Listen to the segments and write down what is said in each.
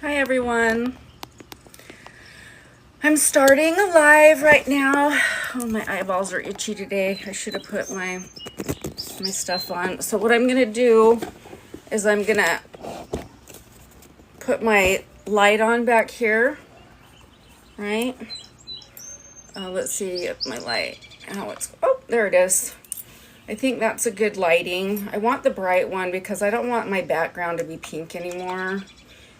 Hi everyone. I'm starting a live right now. Oh, my eyeballs are itchy today. I should have put my stuff on. So what I'm gonna do is I'm gonna put my light on back here, right? Let's see if my light, how it's, oh, there it is. I think that's a good lighting. I want the bright one because I don't want my background to be pink anymore.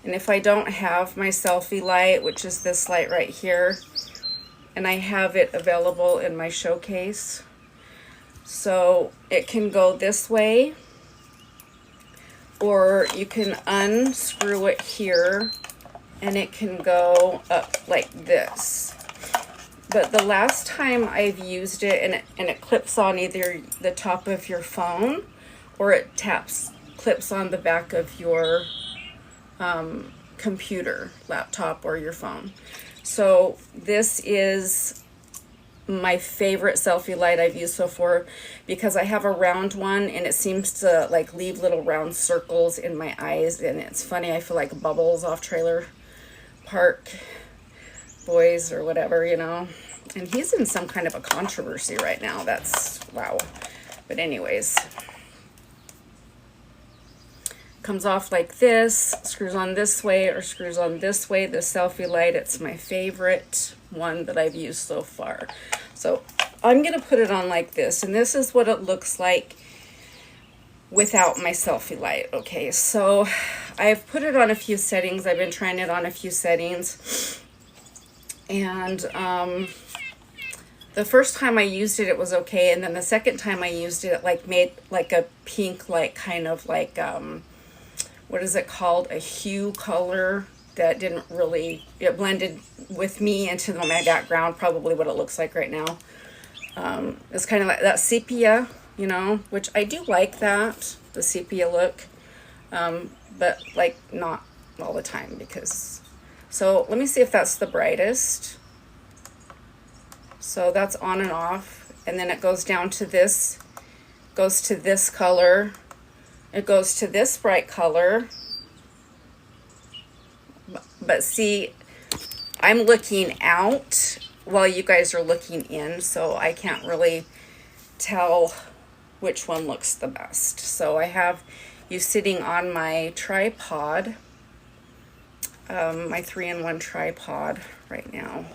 And if I don't have my selfie light, which is this light right here, and I have it available in my showcase, so it can go this way, or you can unscrew it here and it can go up like this. But the last time I've used it, and it clips on either the top of your phone or it clips on the back of your computer, laptop, or your phone. So this is my favorite selfie light I've used so far because I have a round one and it seems to like leave little round circles in my eyes, and it's funny, I feel like Bubbles off Trailer Park Boys or whatever, you know. And he's in some kind of a controversy right now. That's wow. But anyways, comes off like this, screws on this way or screws on this way. The selfie light, it's my favorite one that I've used so far. So I'm gonna put it on like this, and this is what it looks like without my selfie light. Okay, so I've put it on a few settings. I've been trying it on a few settings, and the first time I used it, it was okay, and then the second time I used it, it like made like a pink, like kind of like what is it called, a hue color that didn't really, it blended with me into my background, probably what it looks like right now. It's kind of like that sepia, you know, which I do like that, the sepia look, but like not all the time because, so let me see if that's the brightest. So that's on and off, and then it goes down to this, goes to this color, it goes to this bright color. But see, I'm looking out while you guys are looking in, so I can't really tell which one looks the best. So I have you sitting on my tripod, my 3-in-1 tripod right now.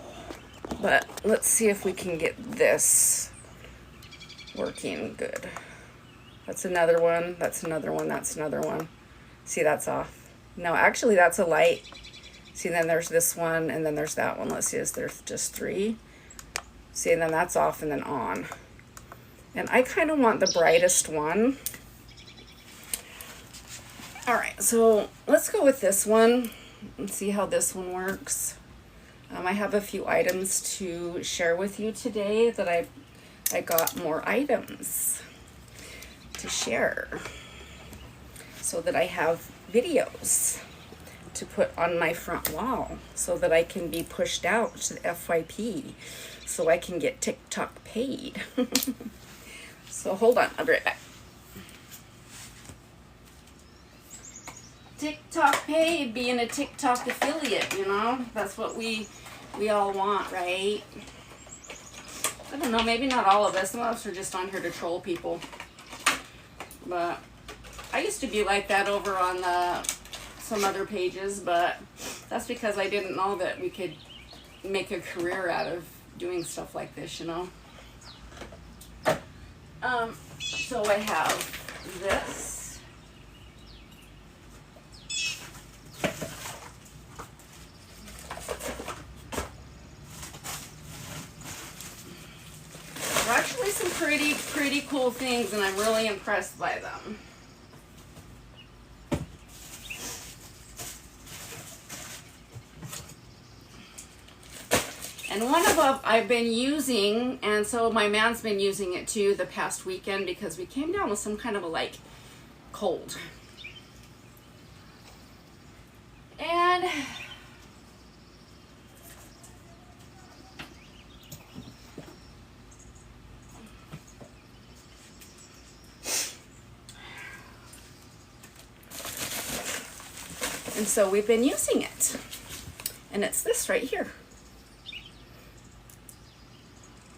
But let's see if we can get this working good. That's another one, that's another one, that's another one. See, that's off. No, actually that's a light. See, then there's this one, and then there's that one. Let's see, is there just 3? See, and then that's off and then on. And I kind of want the brightest one. All right, so let's go with this one and see how this one works. I have a few items to share with you today that I got more items to share so that I have videos to put on my front wall so that I can be pushed out to the FYP so I can get TikTok paid. So hold on, I'll be right back. TikTok paid, being a TikTok affiliate, you know, that's what we all want, right? I don't know, maybe not all of us. Some of us are just on here to troll people. But I used to be like that over on some other pages, but that's because I didn't know that we could make a career out of doing stuff like this, you know. So I have this. They're actually some pretty cool things, and I'm really impressed by them. And one of them I've been using, and so my man's been using it too the past weekend because we came down with some kind of a like cold. And And so we've been using it. And it's this right here.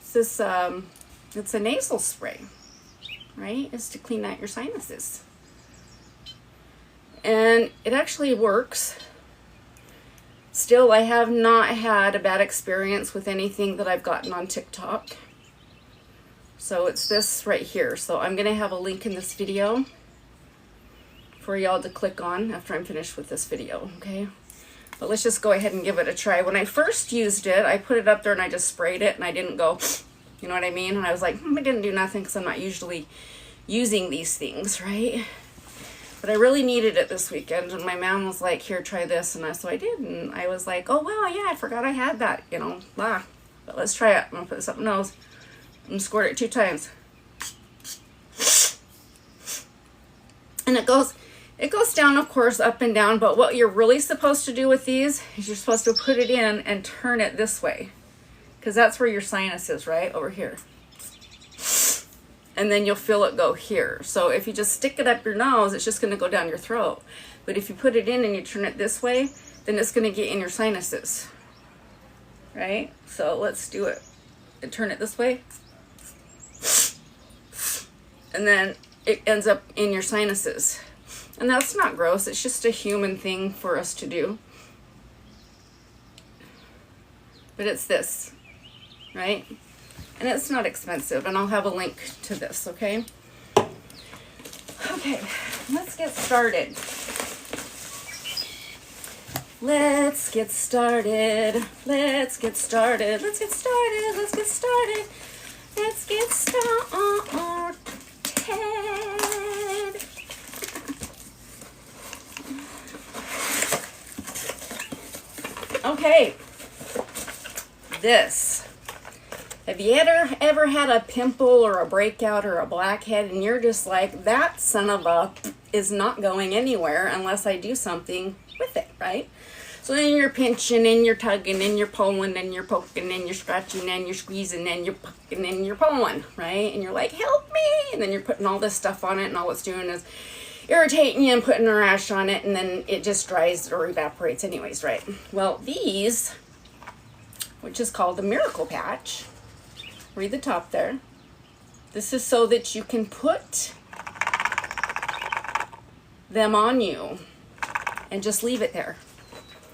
It's this, it's a nasal spray, right? It's to clean out your sinuses. And it actually works. Still, I have not had a bad experience with anything that I've gotten on TikTok. So it's this right here. So I'm going to have a link in this video for y'all to click on after I'm finished with this video, okay? But let's just go ahead and give it a try. When I first used it, I put it up there and I just sprayed it and I didn't go, you know what I mean? And I was like, I didn't do nothing because I'm not usually using these things, right? But I really needed it this weekend, and my mom was like, here, try this, and so I did, and I was like, oh, wow, yeah, I forgot I had that, you know, blah. But let's try it. I'm going to put this up my nose and squirt it 2 times. And it goes down, of course, up and down, but what you're really supposed to do with these is you're supposed to put it in and turn it this way, because that's where your sinus is, right, over here. And then you'll feel it go here. So if you just stick it up your nose, it's just going to go down your throat. But if you put it in and you turn it this way, then it's going to get in your sinuses. Right? So let's do it. And turn it this way. And then it ends up in your sinuses. And that's not gross. It's just a human thing for us to do. But it's this. Right? And it's not expensive, and I'll have a link to this, okay? Okay, let's get started. Let's get started. Let's get started. Let's get started. Let's get started. Let's get started. Okay, this. Have you ever had a pimple or a breakout or a blackhead and you're just like, that son of a is not going anywhere unless I do something with it, right? So then you're pinching and you're tugging and you're pulling and you're poking and you're scratching and you're squeezing and you're poking and you're pulling, right? And you're like, help me! And then you're putting all this stuff on it, and all it's doing is irritating you and putting a rash on it, and then it just dries or evaporates anyways, right? Well, these, which is called the Miracle Patch, read the top there. This is so that you can put them on you and just leave it there.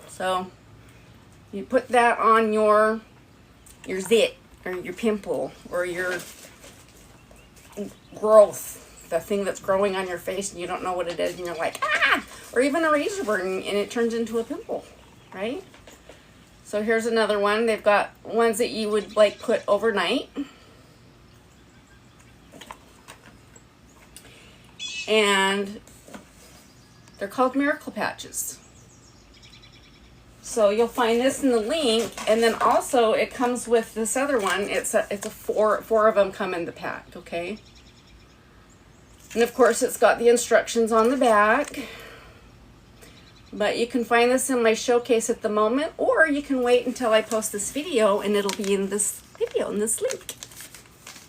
So you put that on your zit or your pimple or your growth, the thing that's growing on your face and you don't know what it is, and you're like, ah! Or even a razor burn and it turns into a pimple, right? So here's another one. They've got ones that you would like put overnight. And they're called Miracle Patches. So you'll find this in the link, and then also it comes with this other one. It's a four of them come in the pack, okay? And of course it's got the instructions on the back. But you can find this in my showcase at the moment, or you can wait until I post this video and it'll be in this video, in this link,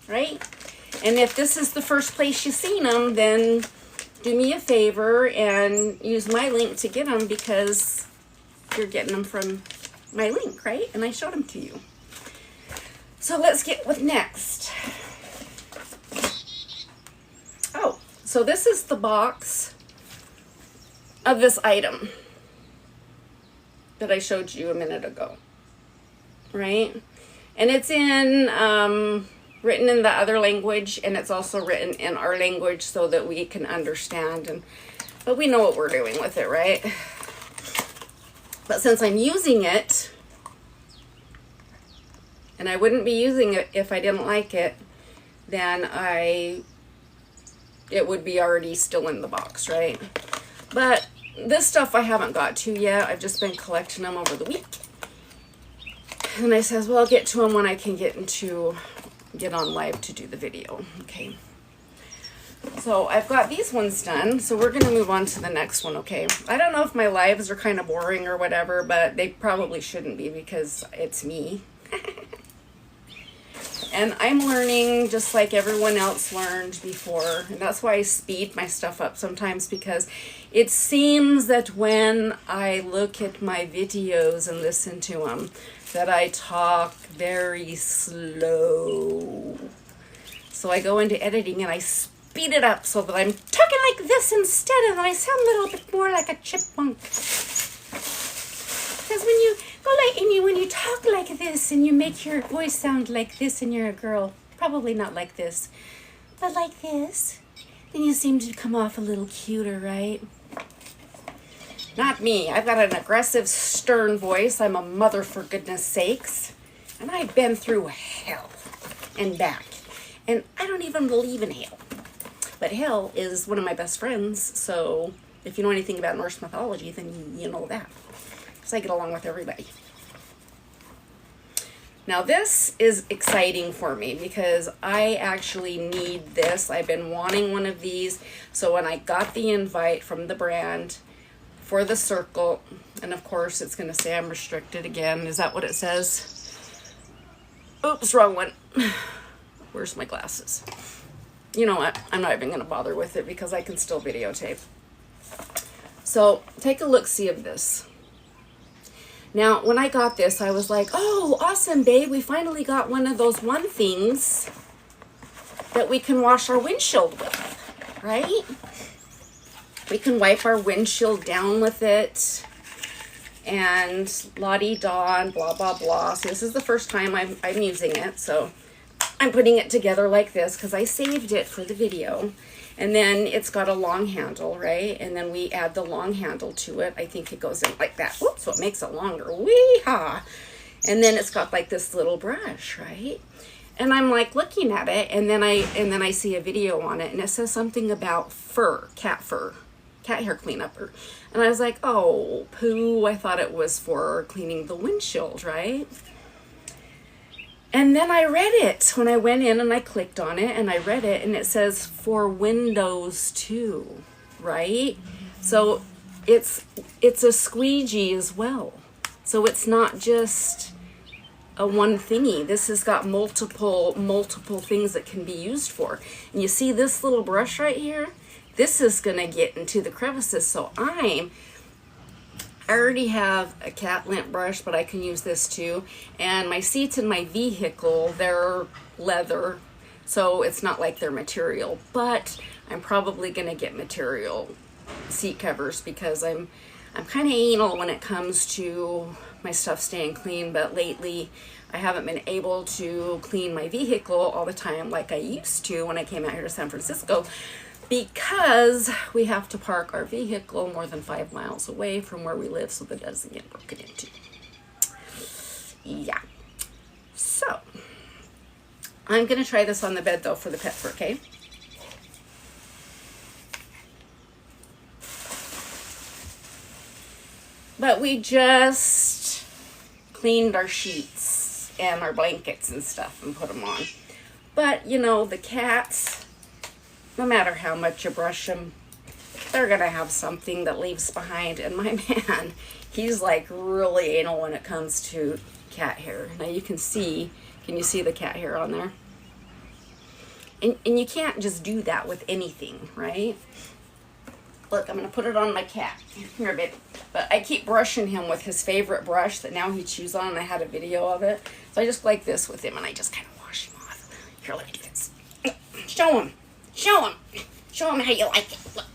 right? And if this is the first place you've seen them, then do me a favor and use my link to get them, because you're getting them from my link, right? And I showed them to you. So let's get with next. Oh, so this is the box of this item that I showed you a minute ago, right? And it's in written in the other language, and it's also written in our language so that we can understand, but we know what we're doing with it, right? But since I'm using it, and I wouldn't be using it if I didn't like it, then it would be already still in the box, right? But this stuff I haven't got to yet. I've just been collecting them over the week. And I says, well, I'll get to them when I can get on live to do the video. Okay. So I've got these ones done. So we're going to move on to the next one, okay? I don't know if my lives are kind of boring or whatever, but they probably shouldn't be because it's me. And I'm learning just like everyone else learned before. And that's why I speed my stuff up sometimes, because it seems that when I look at my videos and listen to them, that I talk very slow. So I go into editing and I speed it up so that I'm talking like this instead, and I sound a little bit more like a chipmunk. Because when you go like, when you talk like this and you make your voice sound like this and you're a girl, probably not like this, but like this, then you seem to come off a little cuter, right? Not me. I've got an aggressive, stern voice. I'm a mother, for goodness sakes. And I've been through hell and back. And I don't even believe in hell. But hell is one of my best friends, so if you know anything about Norse mythology, then you know that. Because I get along with everybody. Now this is exciting for me because I actually need this. I've been wanting one of these. So when I got the invite from the brand for the circle, and of course it's going to say I'm restricted again. Is that what it says? Oops, wrong one. Where's my glasses? You know what? I'm not even going to bother with it because I can still videotape. So take a look-see of this. Now, when I got this, I was like, oh, awesome, babe. We finally got one of those one things that we can wash our windshield with, right? We can wipe our windshield down with it and la-di-da and blah, blah, blah. So this is the first time I'm using it. So I'm putting it together like this because I saved it for the video. And then it's got a long handle, right? And then we add the long handle to it. I think it goes in like that. Whoops, so it makes it longer. Wee-haw. And then it's got like this little brush, right? And I'm like looking at it, and then I see a video on it, and it says something about fur, cat hair cleanup. And I was like, oh, poo, I thought it was for cleaning the windshield, right? And then I read it when I went in and I clicked on it and I read it, and it says for Windows too, right? So it's a squeegee as well. So it's not just a one thingy. This has got multiple things that can be used for. And you see this little brush right here? This is gonna get into the crevices. So I already have a cat lint brush, but I can use this too. And my seats in my vehicle, they're leather, so it's not like they're material, but I'm probably gonna get material seat covers because I'm kind of anal when it comes to my stuff staying clean. But lately I haven't been able to clean my vehicle all the time like I used to when I came out here to San Francisco, because we have to park our vehicle more than 5 miles away from where we live so that it doesn't get broken into. Yeah. So, I'm going to try this on the bed though for the pet fur, okay? But we just cleaned our sheets and our blankets and stuff and put them on. But, you know, the cats, no matter how much you brush them, they're going to have something that leaves behind. And my man, he's like really anal when it comes to cat hair. Now you can you see the cat hair on there? And you can't just do that with anything, right? Look, I'm going to put it on my cat. Here a bit. But I keep brushing him with his favorite brush that now he chews on, and I had a video of it. So I just like this with him, and I just kind of wash him off. Here, let me do this. Show him. Show him. Show him how you like it. Look.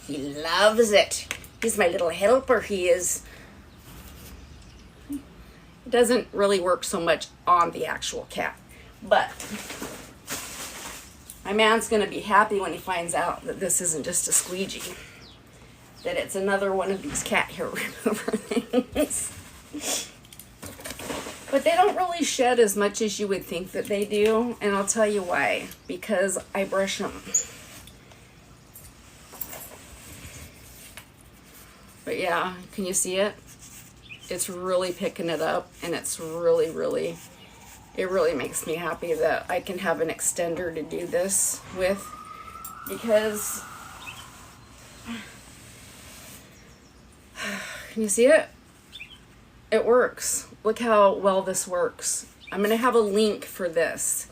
He loves it. He's my little helper. He is. It doesn't really work so much on the actual cat. But my man's going to be happy when he finds out that this isn't just a squeegee. That it's another one of these cat hair remover things. But they don't really shed as much as you would think that they do. And I'll tell you why. Because I brush them. But yeah, can you see it? It's really picking it up. And it's really, really, it really makes me happy that I can have an extender to do this with. Because, can you see it? It works. Look how well this works. I'm going to have a link for this,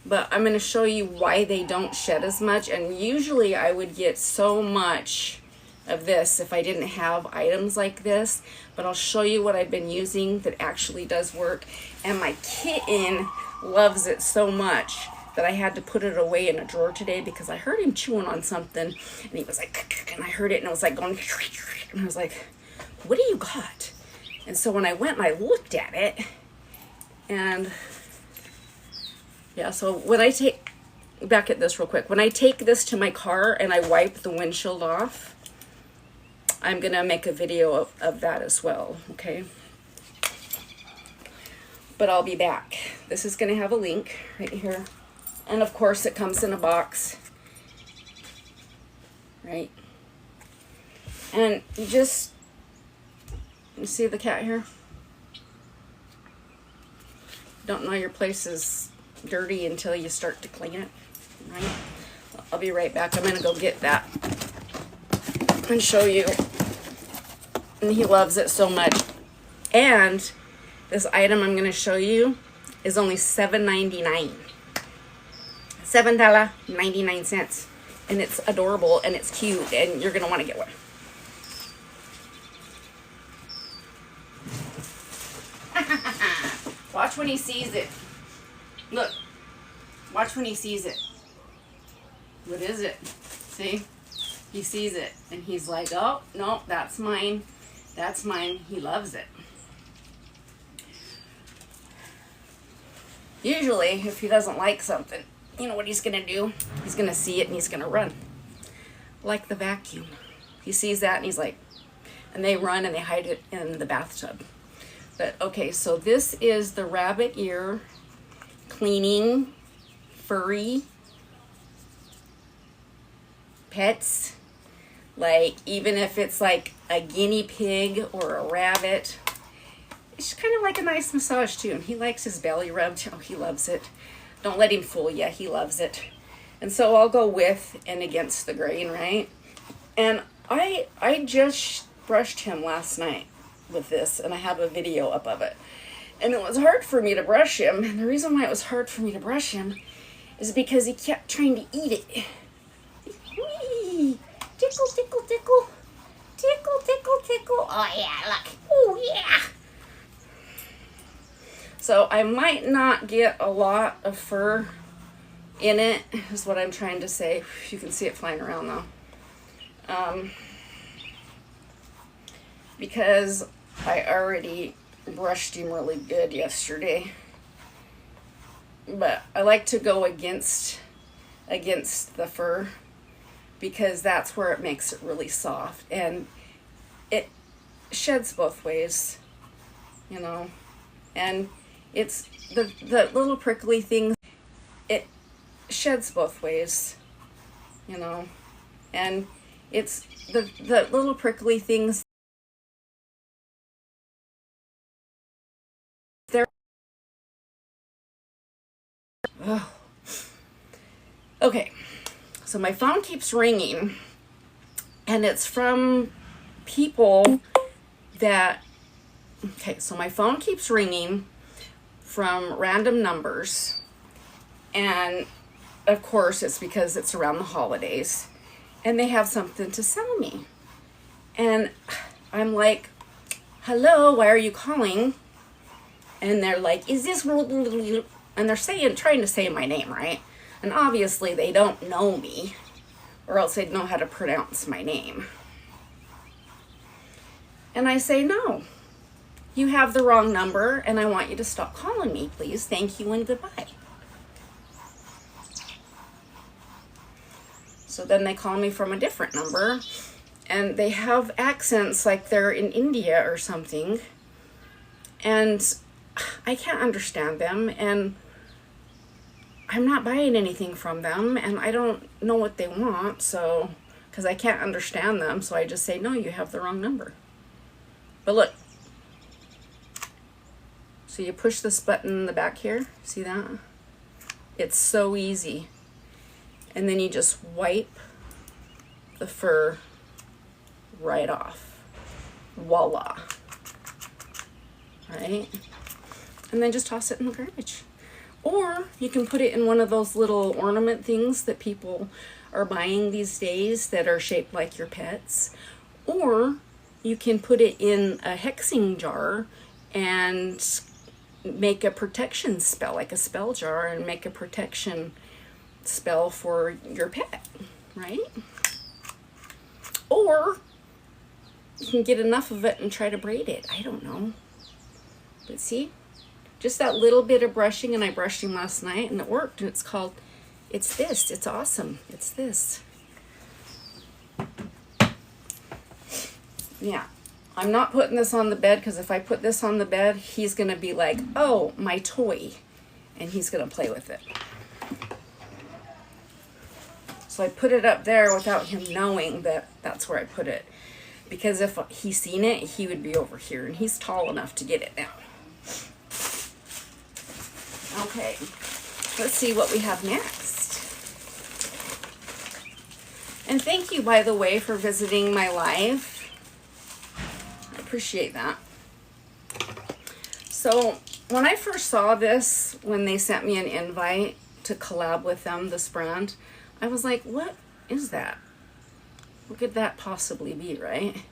but I'm going to show you why they don't shed as much. And usually I would get so much of this if I didn't have items like this, but I'll show you what I've been using that actually does work. And my kitten loves it so much that I had to put it away in a drawer today because I heard him chewing on something and he was like, and I heard it and it was like going, and I was like, what do you got? And so when I went and I looked at it, and yeah, so when I take, back at this real quick, when I take this to my car and I wipe the windshield off, I'm gonna make a video of that as well, okay? But I'll be back. This is gonna have a link right here. And of course it comes in a box, right? And you see the cat here? Don't know your place is dirty until you start to clean it, right? I'll be right back. I'm gonna go get that and show you. And he loves it so much. And this item I'm gonna show you is only $7.99. $7.99. And it's adorable and it's cute and you're gonna wanna get one. Watch when he sees it. Look. Watch when he sees it. What is it? See? He sees it and he's like, oh, no, that's mine. That's mine. He loves it. Usually, if he doesn't like something, you know what he's going to do? He's going to see it and he's going to run. Like the vacuum. He sees that and he's like, and they run and they hide it in the bathtub. But okay, so this is the rabbit ear cleaning furry pets. Like, even if it's like a guinea pig or a rabbit, it's kind of like a nice massage too. And he likes his belly rubbed. Oh, he loves it. Don't let him fool you. He loves it. And so I'll go with and against the grain, right? And I just brushed him last night with this, and I have a video up of it. And it was hard for me to brush him. And the reason why it was hard for me to brush him is because he kept trying to eat it. Whee! Tickle, tickle, tickle. Tickle, tickle, tickle. Oh, yeah, look. Oh, yeah. So I might not get a lot of fur in it, is what I'm trying to say. You can see it flying around though. Because I already brushed him really good yesterday. But I like to go against the fur because that's where it makes it really soft. And it sheds both ways, you know. And it's the little prickly things, it sheds both ways, you know. And it's the little prickly things. Oh. Okay, so my phone keeps ringing, and it's from people that, okay, so my phone keeps ringing from random numbers, and of course it's because it's around the holidays, and they have something to sell me. And I'm like, hello, why are you calling? And they're like, is this, and they're trying to say my name, right? And obviously they don't know me, or else they'd know how to pronounce my name. And I say, no, you have the wrong number, and I want you to stop calling me, please. Thank you and goodbye. So then they call me from a different number, and they have accents like they're in India or something, and I can't understand them, and I'm not buying anything from them, and I don't know what they want, so, because I can't understand them, so I just say, no, you have the wrong number. But look, so you push this button in the back here, see that? It's so easy. And then you just wipe the fur right off. Voila. Right? and then just toss it in the garbage. Or you can put it in one of those little ornament things that people are buying these days that are shaped like your pets. Or you can put it in a hexing jar and make a protection spell, like a spell jar, and make a protection spell for your pet, right? Or you can get enough of it and try to braid it. I don't know. But see, just that little bit of brushing, and I brushed him last night and it worked. And it's this. It's awesome. It's this. Yeah. I'm not putting this on the bed because if I put this on the bed, he's going to be like, oh, my toy. And he's going to play with it. So I put it up there without him knowing that that's where I put it. Because if he seen it, he would be over here. And he's tall enough to get it now. Okay. Let's see what we have next. And thank you, by the way, for visiting my live. Appreciate that. So when I first saw this, when they sent me an invite to collab with them, this brand, I was like, what is that? What could that possibly be, right?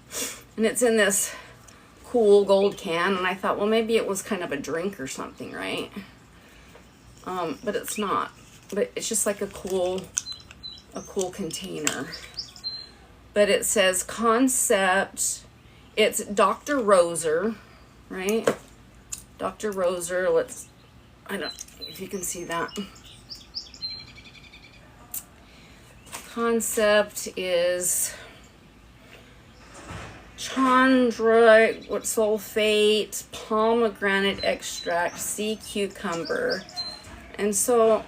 And it's in this cool gold can, and I thought, well, maybe it was kind of a drink or something, right? But it's not. But it's just like a cool container. But it says Concept. It's Dr. Roser, right? Dr. Roser, I don't know if you can see that. Concept is Chandra, sulfate, pomegranate extract, sea cucumber. And so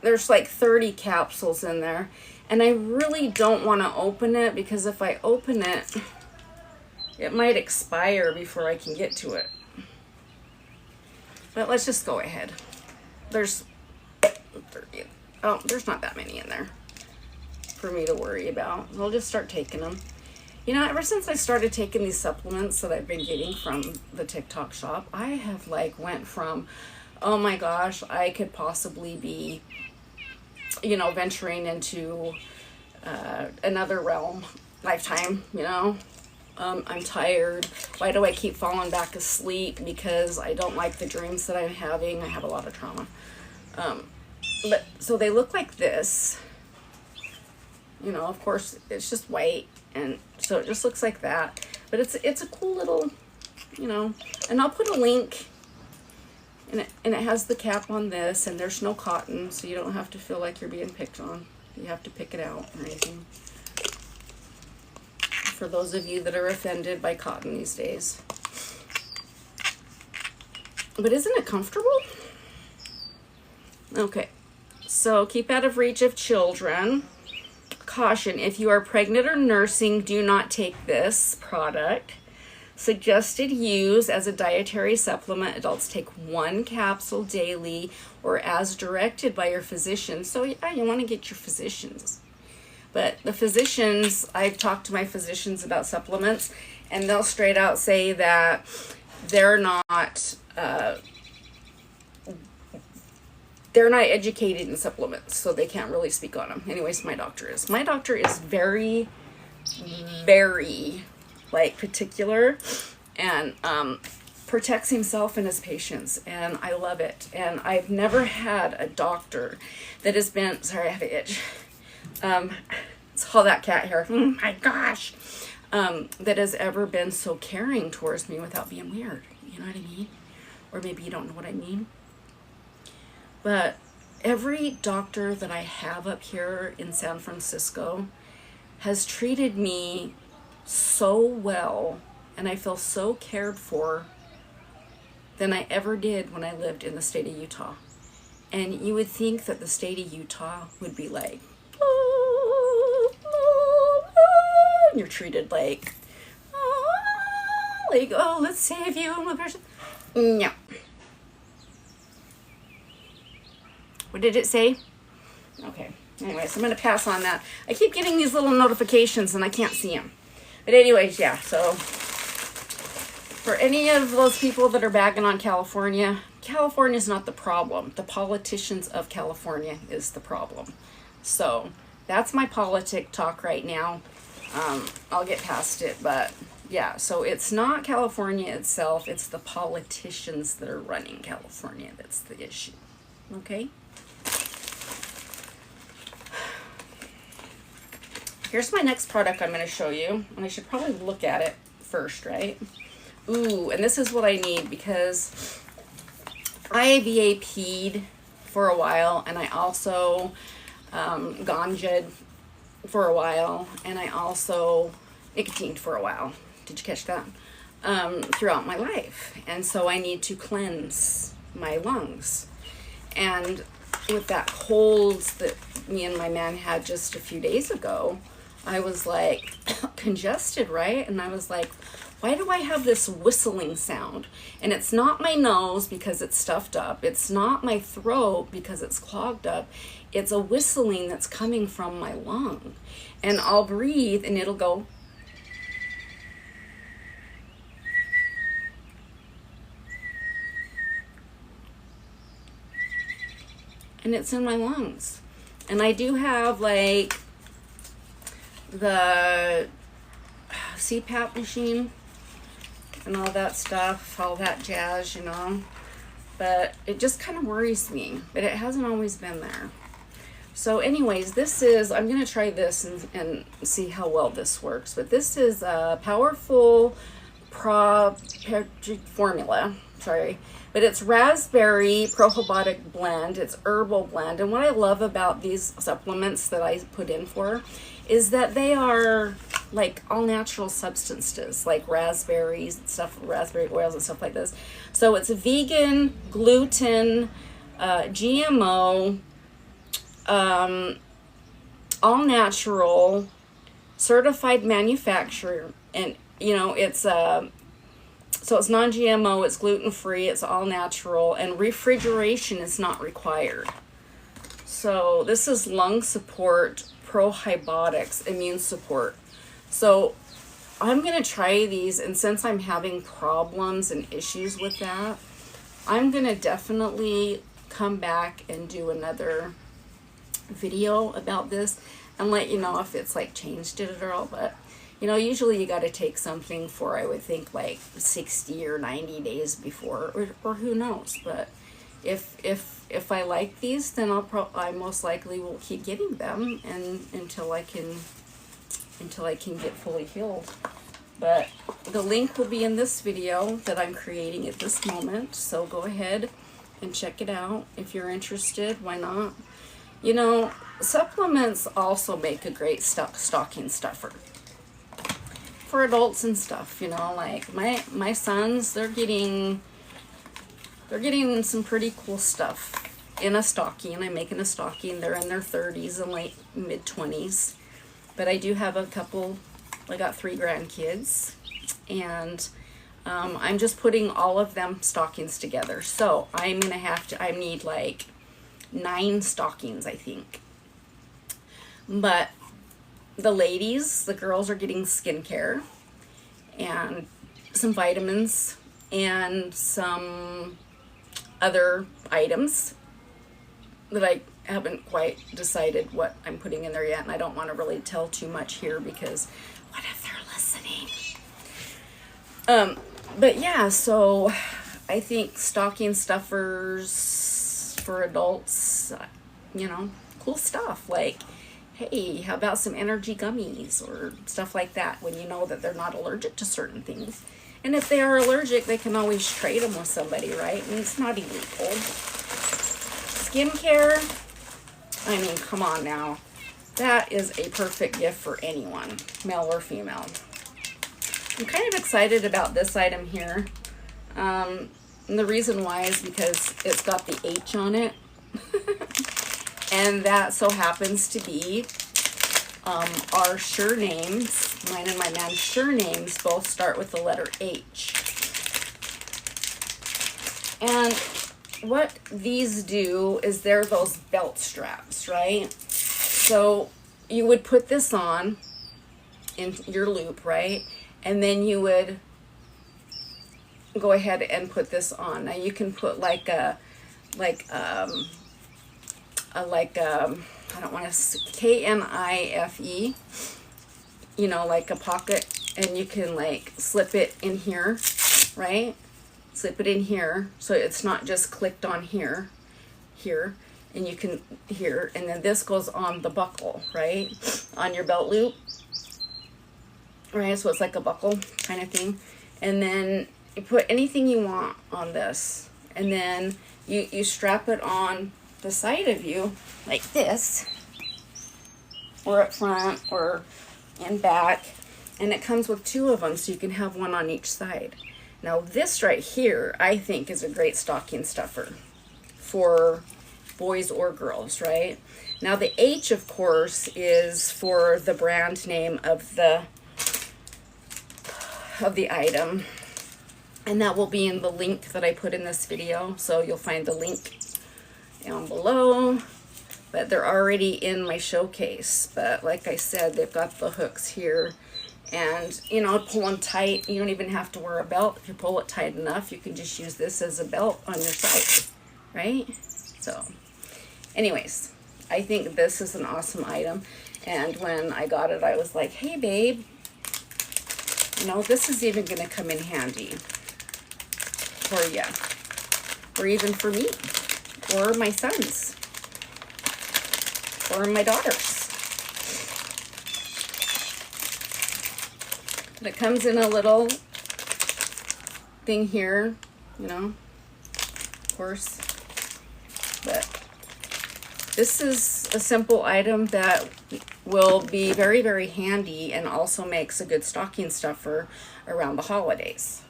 there's like 30 capsules in there. And I really don't want to open it because if I open it, it might expire before I can get to it. But let's just go ahead. There's 30. Oh, there's not that many in there for me to worry about. I'll just start taking them. You know, ever since I started taking these supplements that I've been getting from the TikTok shop, I have like went from, oh my gosh, I could possibly be, you know, venturing into another realm, lifetime, you know. I'm tired. Why do I keep falling back asleep? Because I don't like the dreams that I'm having. I have a lot of trauma. But so they look like this. You know, of course, it's just white, and so it just looks like that. But it's a cool little, you know. And I'll put a link. And it has the cap on this, and there's no cotton, so you don't have to feel like you're being picked on. You have to pick it out or anything. For those of you that are offended by cotton these days. But isn't it comfortable? Okay, so keep out of reach of children. Caution, if you are pregnant or nursing, do not take this product. Suggested use as a dietary supplement. Adults take 1 capsule daily or as directed by your physician. So yeah, you want to get your physicians. But the physicians, I've talked to my physicians about supplements, and they'll straight out say that they're not educated in supplements, so they can't really speak on them. Anyways, my doctor is. My doctor is very, very particular and protects himself and his patients, and I love it. And I've never had a doctor that has been, sorry, I have an itch. It's all that cat hair. Oh my gosh. That has ever been so caring towards me without being weird. You know what I mean? Or maybe you don't know what I mean. But every doctor that I have up here in San Francisco has treated me so well, and I feel so cared for than I ever did when I lived in the state of Utah. And you would think that the state of Utah would be like, and you're treated like, oh, let's save you. No. What did it say? Okay. Anyways, I'm going to pass on that. I keep getting these little notifications and I can't see them. But anyways, yeah, so for any of those people that are bagging on California, California is not the problem. The politicians of California is the problem. So that's my politic talk right now. I'll get past it, but yeah, so it's not California itself, it's the politicians that are running California that's the issue. Okay? Here's my next product I'm going to show you, and I should probably look at it first, right? Ooh, and this is what I need because I VAP'd for a while, and I also ganja'd for a while, and I also nicotined for a while. Did you catch that? Throughout my life. And so I need to cleanse my lungs. And with that cold that me and my man had just a few days ago, I was like congested, right? And I was like, why do I have this whistling sound? And it's not my nose because it's stuffed up. It's not my throat because it's clogged up. It's a whistling that's coming from my lung. And I'll breathe and it'll go. And it's in my lungs. And I do have like the CPAP machine and all that stuff, all that jazz, you know. But it just kind of worries me. But it hasn't always been there. So anyways, this is, I'm going to try this and see how well this works. But this is a Powerful formula. Sorry. But it's raspberry probiotic blend. It's herbal blend. And what I love about these supplements that I put in for is that they are like all natural substances, like raspberries and stuff, raspberry oils and stuff like this. So it's vegan, gluten, GMO, all natural, certified manufacturer, and you know it's so it's non-GMO, it's gluten-free, it's all natural, and refrigeration is not required. So this is lung support, probiotics, immune support. So I'm going to try these, and since I'm having problems and issues with that, I'm going to definitely come back and do another video about this and let you know if it's like changed it at all. But you know, usually you got to take something for, I would think, like 60 or 90 days before, or who knows. But if I like these, then I most likely will keep getting them and until I can get fully healed. But the link will be in this video that I'm creating at this moment. So go ahead and check it out if you're interested. Why not? You know, supplements also make a great stocking stuffer for adults and stuff. You know, like my sons, they're getting some pretty cool stuff in a stocking. I'm making a stocking. They're in their 30s and late mid-20s. But I do have a couple, I got 3 grandkids, and I'm just putting all of them stockings together. So I'm gonna I need like 9 stockings, I think. But the ladies, the girls are getting skincare and some vitamins and some other items that I haven't quite decided what I'm putting in there yet, and I don't want to really tell too much here because what if they're listening? But yeah, so I think stocking stuffers for adults, you know, cool stuff. Like, hey, how about some energy gummies or stuff like that when you know that they're not allergic to certain things. And if they are allergic, they can always trade them with somebody, right? And it's not illegal. Skincare, I mean, come on now. That is a perfect gift for anyone, male or female. I'm kind of excited about this item here. And the reason why is because it's got the H on it. And that so happens to be our surnames. Mine and my man's surnames both start with the letter H. And what these do is they're those belt straps, right? So you would put this on in your loop, right? And then you would go ahead and put this on. Now you can put like a I don't want to, K-N-I-F-E, you know, like a pocket, and you can like slip it in here, right? Slip it in here so it's not just clicked on here, and you can here, and then this goes on the buckle, right? On your belt loop, right? So it's like a buckle kind of thing. And then you put anything you want on this, and then you strap it on the side of you like this, or up front or in back, and it comes with two of them, so you can have one on each side. Now this right here I think is a great stocking stuffer for boys or girls, right? Now the H, of course, is for the brand name of the item, and that will be in the link that I put in this video, so you'll find the link down below. But they're already in my showcase, but like I said, they've got the hooks here, and you know, pull them tight. You don't even have to wear a belt. If you pull it tight enough, you can just use this as a belt on your side, right? So anyways, I think this is an awesome item, and when I got it, I was like, hey babe, you know, this is even going to come in handy for you, or even for me, or my sons, or my daughters. And it comes in a little thing here, you know, of course. But this is a simple item that will be very, very handy, and also makes a good stocking stuffer around the holidays.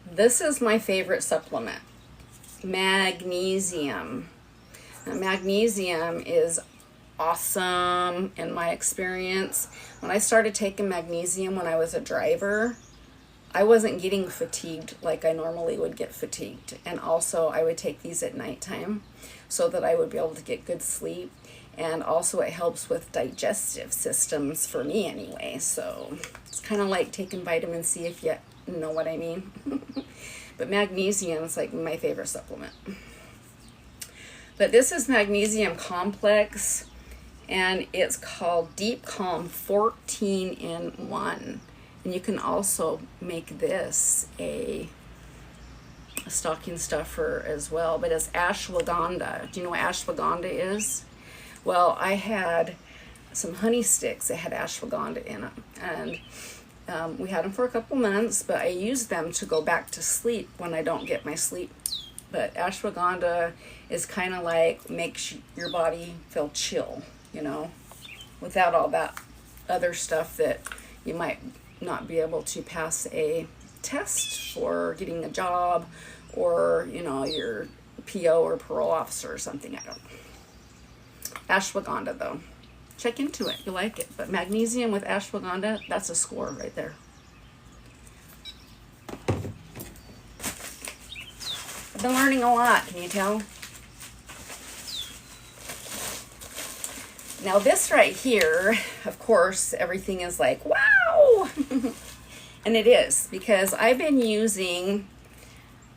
This is my favorite supplement, magnesium. Now, magnesium is awesome in my experience. When I started taking magnesium when I was a driver, I wasn't getting fatigued like I normally would get fatigued. And also I would take these at nighttime so that I would be able to get good sleep. And also it helps with digestive systems for me anyway. So it's kind of like taking vitamin C, if you know what I mean. But magnesium is like my favorite supplement. But this is magnesium complex, and it's called Deep Calm 14 in 1. And you can also make this a stocking stuffer as well. But it's ashwagandha. Do you know what ashwagandha is? Well, I had some honey sticks that had ashwagandha in them, and we had them for a couple months, but I use them to go back to sleep when I don't get my sleep. But ashwagandha is kind of like makes your body feel chill, you know, without all that other stuff that you might not be able to pass a test for getting a job, or, you know, your PO or parole officer or something. I don't know. Ashwagandha, though, check into it. You'll like it. But magnesium with ashwagandha, that's a score right there. I've been learning a lot, can you tell? Now this right here, of course, everything is like, wow! And it is, because I've been using,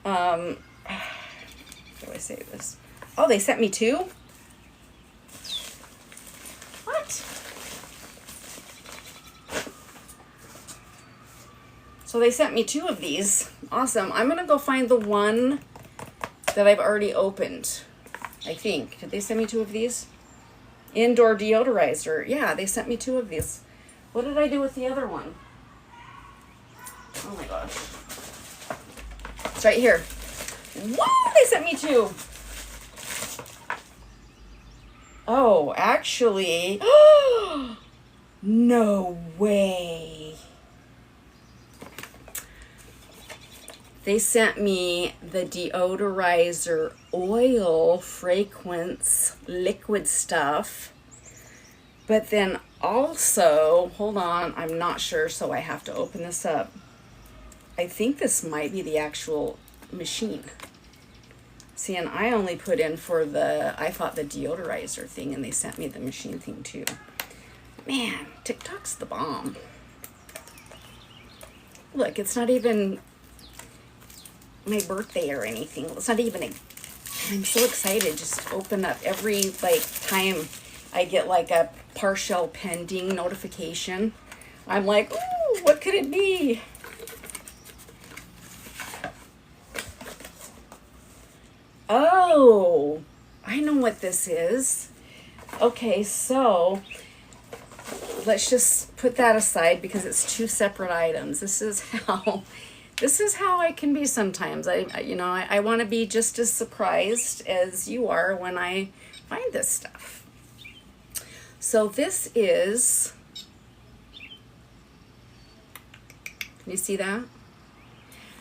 how do I say this? Oh, they sent me two? What? So they sent me two of these. Awesome. I'm going to go find the one that I've already opened, I think. Did they send me two of these? Indoor deodorizer. Yeah, they sent me two of these. What did I do with the other one? Oh my gosh. It's right here. Whoa, they sent me two. Oh, actually, no way. They sent me the deodorizer oil fragrance liquid stuff. But then also, hold on, I'm not sure, so I have to open this up. I think this might be the actual machine. See, and I only put in for I thought the deodorizer thing, and they sent me the machine thing too. Man, TikTok's the bomb. Look, it's not even my birthday or anything. It's not even I'm so excited. Just open up every time I get like a partial pending notification. I'm like, ooh, what could it be? Oh, I know what this is. Okay, so let's just put that aside because it's two separate items. This is how I can be sometimes. I want to be just as surprised as you are when I find this stuff. So this is, can you see that?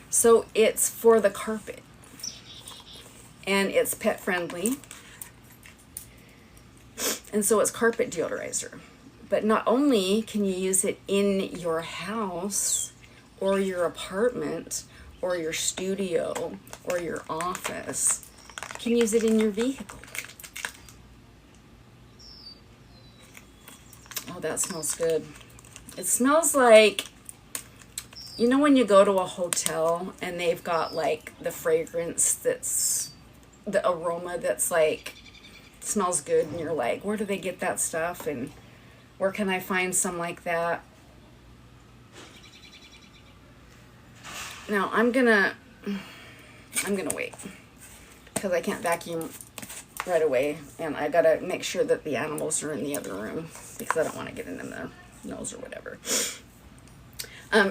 So it's for the carpet. And it's pet friendly. And so it's carpet deodorizer. But not only can you use it in your house or your apartment or your studio or your office, you can use it in your vehicle. Oh, that smells good. It smells like, you know when you go to a hotel and they've got like the fragrance that's the aroma that's like smells good, and you're like, where do they get that stuff, and where can I find some like that? Now I'm gonna wait because I can't vacuum right away, and I gotta make sure that the animals are in the other room because I don't want to get in their nose or whatever.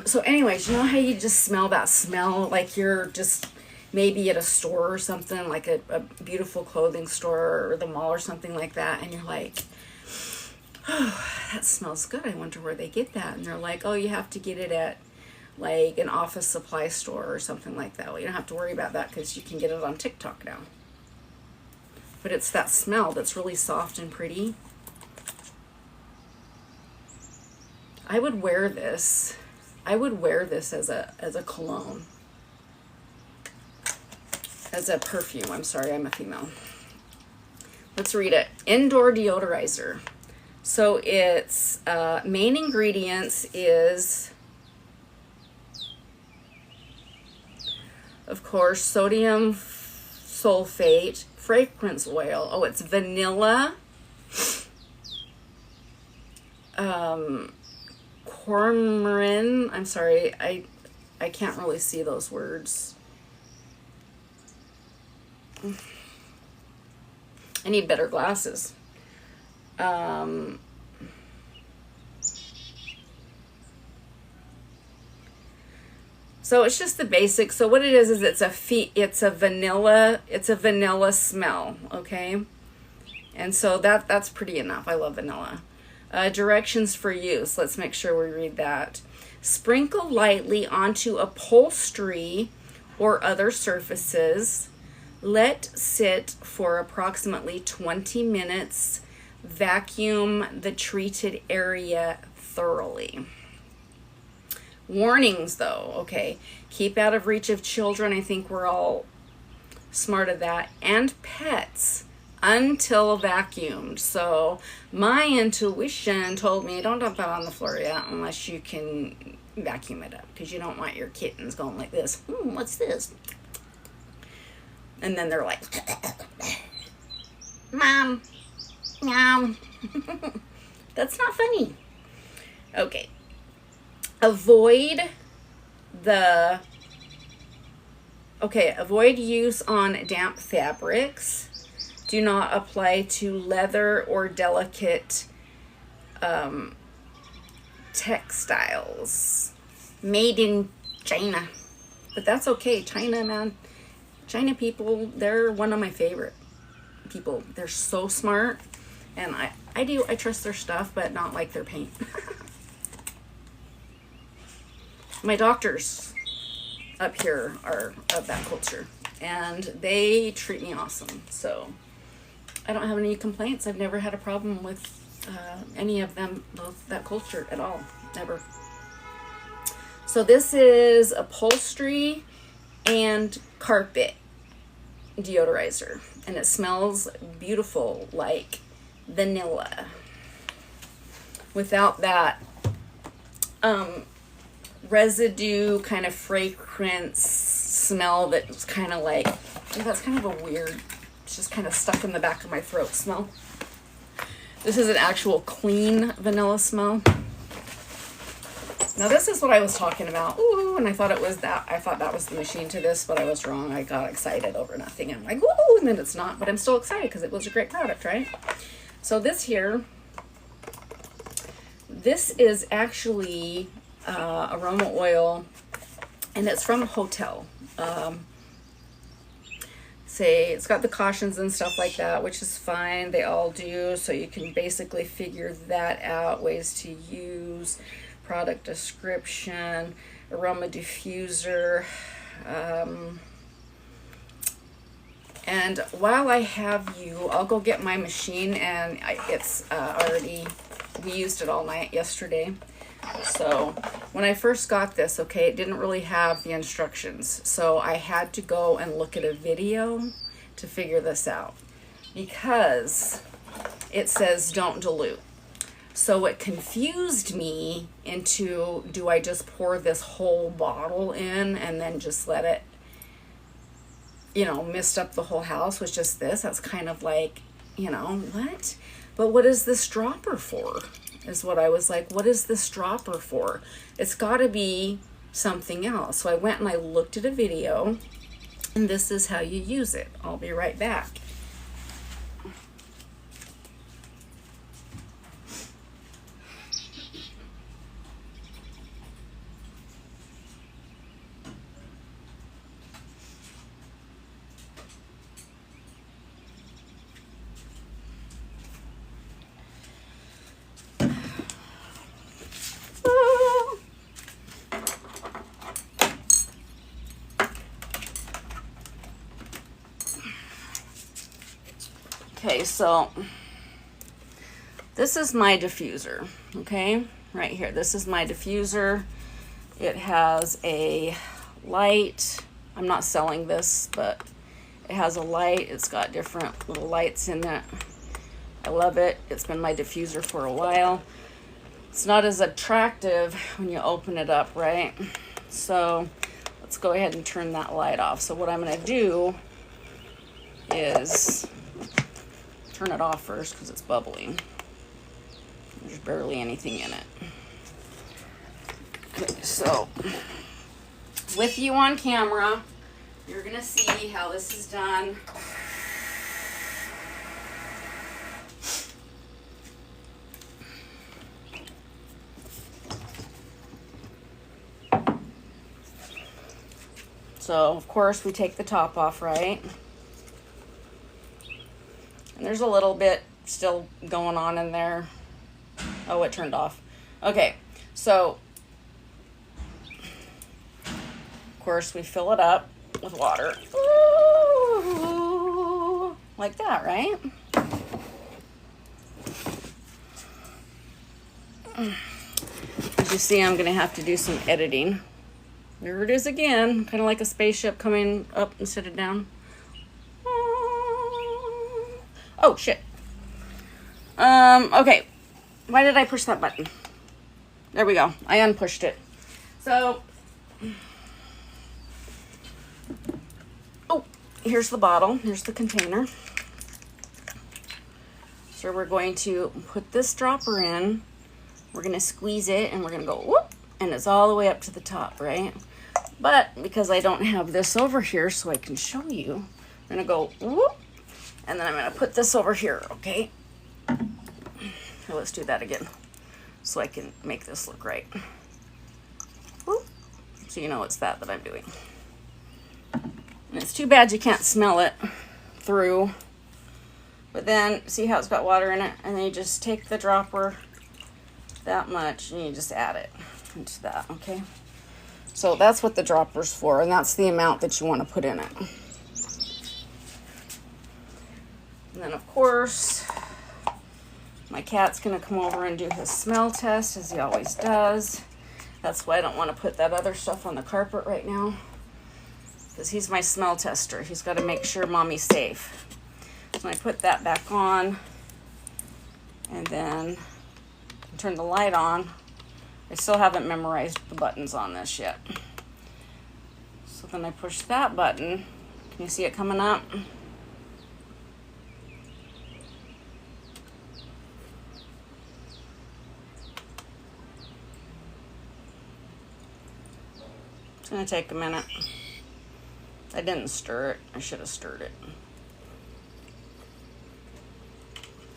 So anyways, you know how you just smell that smell like you're just maybe at a store or something, like a beautiful clothing store or the mall or something like that, and you're like, oh, that smells good. I wonder where they get that. And they're like, oh, you have to get it at like an office supply store or something like that. Well, you don't have to worry about that because you can get it on TikTok now. But it's that smell that's really soft and pretty. I would wear this. I would wear this as a cologne. As a perfume. I'm sorry, I'm a female. Let's read it. Indoor deodorizer. So its main ingredients is, of course, sodium sulfate, fragrance oil. Oh, it's vanilla, coumarin. I'm sorry, I can't really see those words. I need better glasses. So it's just the basics. So what it is it's a vanilla smell, okay? And so that's pretty enough. I love vanilla. Directions for use. Let's make sure we read that. Sprinkle lightly onto upholstery or other surfaces. Let sit for approximately 20 minutes. Vacuum the treated area thoroughly. Warnings though, okay. Keep out of reach of children. I think we're all smart of that. And pets until vacuumed. So my intuition told me don't dump it on the floor yet unless you can vacuum it up, because you don't want your kittens going like this. What's this? And then they're like, Mom, meow. That's not funny. Okay. Avoid use on damp fabrics. Do not apply to leather or delicate textiles. Made in China. But that's okay. China, man. China people, they're one of my favorite people. They're so smart. And I trust their stuff, but not like their paint. My doctors up here are of that culture, and they treat me awesome. So I don't have any complaints. I've never had a problem with any of them, both that culture at all, never. So this is upholstery and carpet. deodorizer, and it smells beautiful like vanilla. Without that residue kind of fragrance smell that's kind of like, that's kind of a weird, it's just kind of stuck in the back of my throat smell. This is an actual clean vanilla smell. Now this is what I was talking about. Ooh, and I thought it was that. I thought that was the machine to this, but I was wrong. I got excited over nothing. I'm like, ooh, and then it's not, but I'm still excited because it was a great product, right? So this here, this is actually aroma oil, and it's from Hotel. Say it's got the cautions and stuff like that, which is fine. They all do, so you can basically figure that out. Ways to use, product description, aroma diffuser. And while I have you, I'll go get my machine, and it's already, we used it all night yesterday. So when I first got this, okay, it didn't really have the instructions. So I had to go and look at a video to figure this out, because it says don't dilute. So it confused me into, do I just pour this whole bottle in and then just let it, you know, mist up the whole house with just this? That's kind of like, you know, what? But what is this dropper for? Is what I was like, what is this dropper for? It's got to be something else. So I went and I looked at a video, and this is how you use it. I'll be right back. Okay, so this is my diffuser, okay? Right here, this is my diffuser. It has a light. I'm not selling this, but it has a light. It's got different little lights in it. I love it. It's been my diffuser for a while. It's not as attractive when you open it up, right? So let's go ahead and turn that light off. So what I'm gonna do is turn it off first because it's bubbling. There's barely anything in it. Okay, so with you on camera, you're gonna see how this is done. So of course we take the top off, right? And there's a little bit still going on in there. Oh, it turned off. Okay, so of course we fill it up with water. Ooh, like that, right? As you see, I'm gonna have to do some editing. There it is again, kind of like a spaceship coming up instead of down. Oh, shit. Okay. Why did I push that button? There we go. I unpushed it. So, oh, here's the bottle. Here's the container. So we're going to put this dropper in. We're going to squeeze it, and we're going to go whoop, and it's all the way up to the top, right? But because I don't have this over here so I can show you, I'm going to go whoop. And then I'm going to put this over here, okay? So let's do that again so I can make this look right. Whoop. So you know it's that I'm doing. And it's too bad you can't smell it through. But then, see how it's got water in it? And then you just take the dropper that much and you just add it into that, okay? So that's what the dropper's for, and that's the amount that you want to put in it. And then, of course, my cat's going to come over and do his smell test, as he always does. That's why I don't want to put that other stuff on the carpet right now. because he's my smell tester. He's got to make sure mommy's safe. So I put that back on, and then turn the light on. I still haven't memorized the buttons on this yet. So then I push that button. Can you see it coming up? It's gonna take a minute. I didn't stir it. I should have stirred it.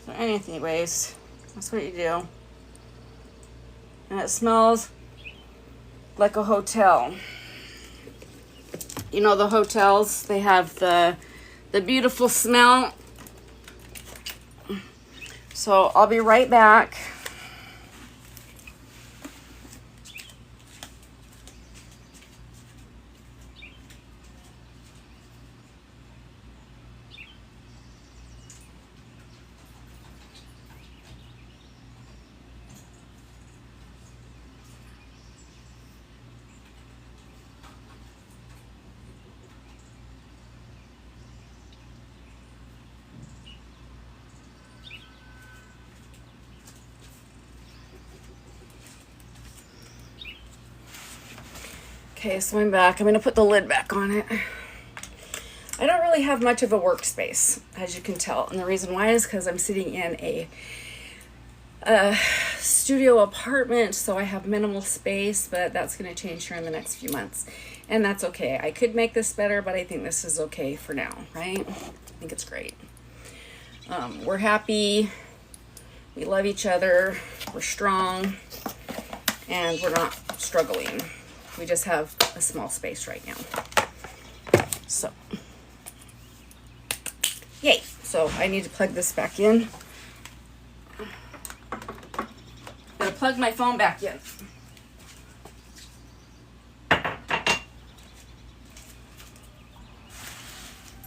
So anyways, that's what you do. And it smells like a hotel. You know, the hotels, they have the beautiful smell. So I'll be right back. Okay, so I'm back. I'm going to put the lid back on it. I don't really have much of a workspace, as you can tell. And the reason why is because I'm sitting in a studio apartment, so I have minimal space, but that's going to change here in the next few months. And that's okay. I could make this better, but I think this is okay for now, right? I think it's great. We're happy. We love each other. We're strong. And we're not struggling. We just have a small space right now. So, yay. So I need to plug this back in. Gotta plug my phone back in.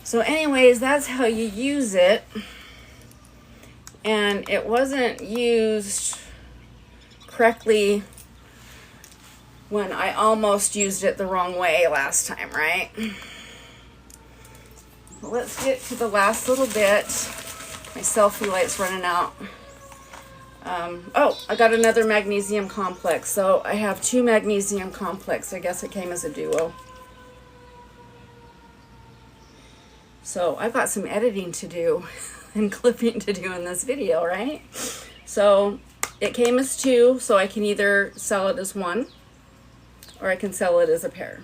So anyways, that's how you use it. And it wasn't used correctly when I almost used it the wrong way last time, right? Well, let's get to the last little bit. My selfie light's running out. Oh, I got another magnesium complex. So I have 2 magnesium complex. I guess it came as a duo. So I've got some editing to do and clipping to do in this video, right? So it came as 2, so I can either sell it as 1 or I can sell it as a pair.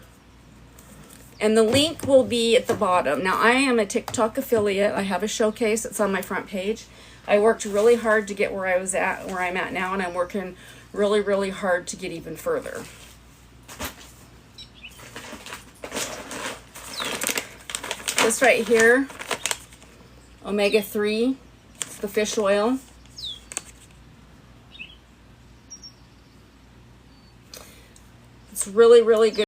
And the link will be at the bottom. Now, I am a TikTok affiliate. I have a showcase. It's on my front page. I worked really hard to get where I'm at now, and I'm working really, really hard to get even further. This right here, omega-3, it's the fish oil. It's really, really good.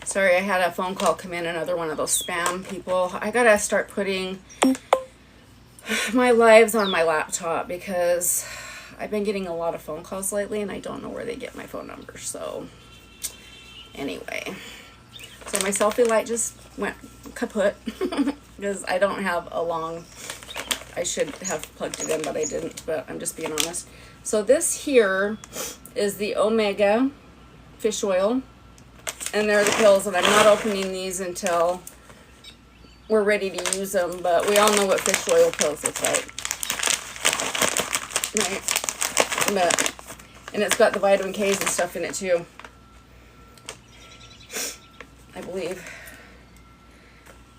Sorry, I had a phone call come in, another one of those spam people. I gotta start putting my lives on my laptop because I've been getting a lot of phone calls lately and I don't know where they get my phone number. So anyway, so my selfie light just went kaput because I don't have a long, I should have plugged it in, but I didn't, but I'm just being honest. So this here is the Omega fish oil. And they're the pills, and I'm not opening these until we're ready to use them, but we all know what fish oil pills look like. Right? And it's got the vitamin K's and stuff in it too, I believe.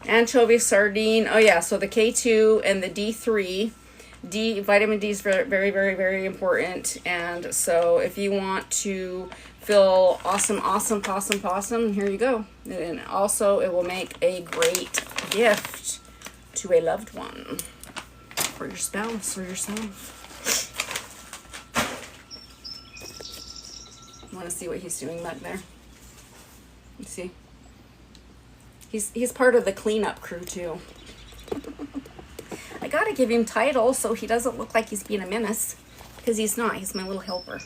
Anchovy, sardine. Oh yeah, so the K2 and the D3. Vitamin D is very, very, very, very important. And so if you want to feel awesome, awesome, possum, here you go. And also it will make a great gift to a loved one or your spouse or yourself. I want to see what he's doing back there. Let's see. He's part of the cleanup crew too. I got to give him titles so he doesn't look like he's being a menace, because he's not. He's my little helper.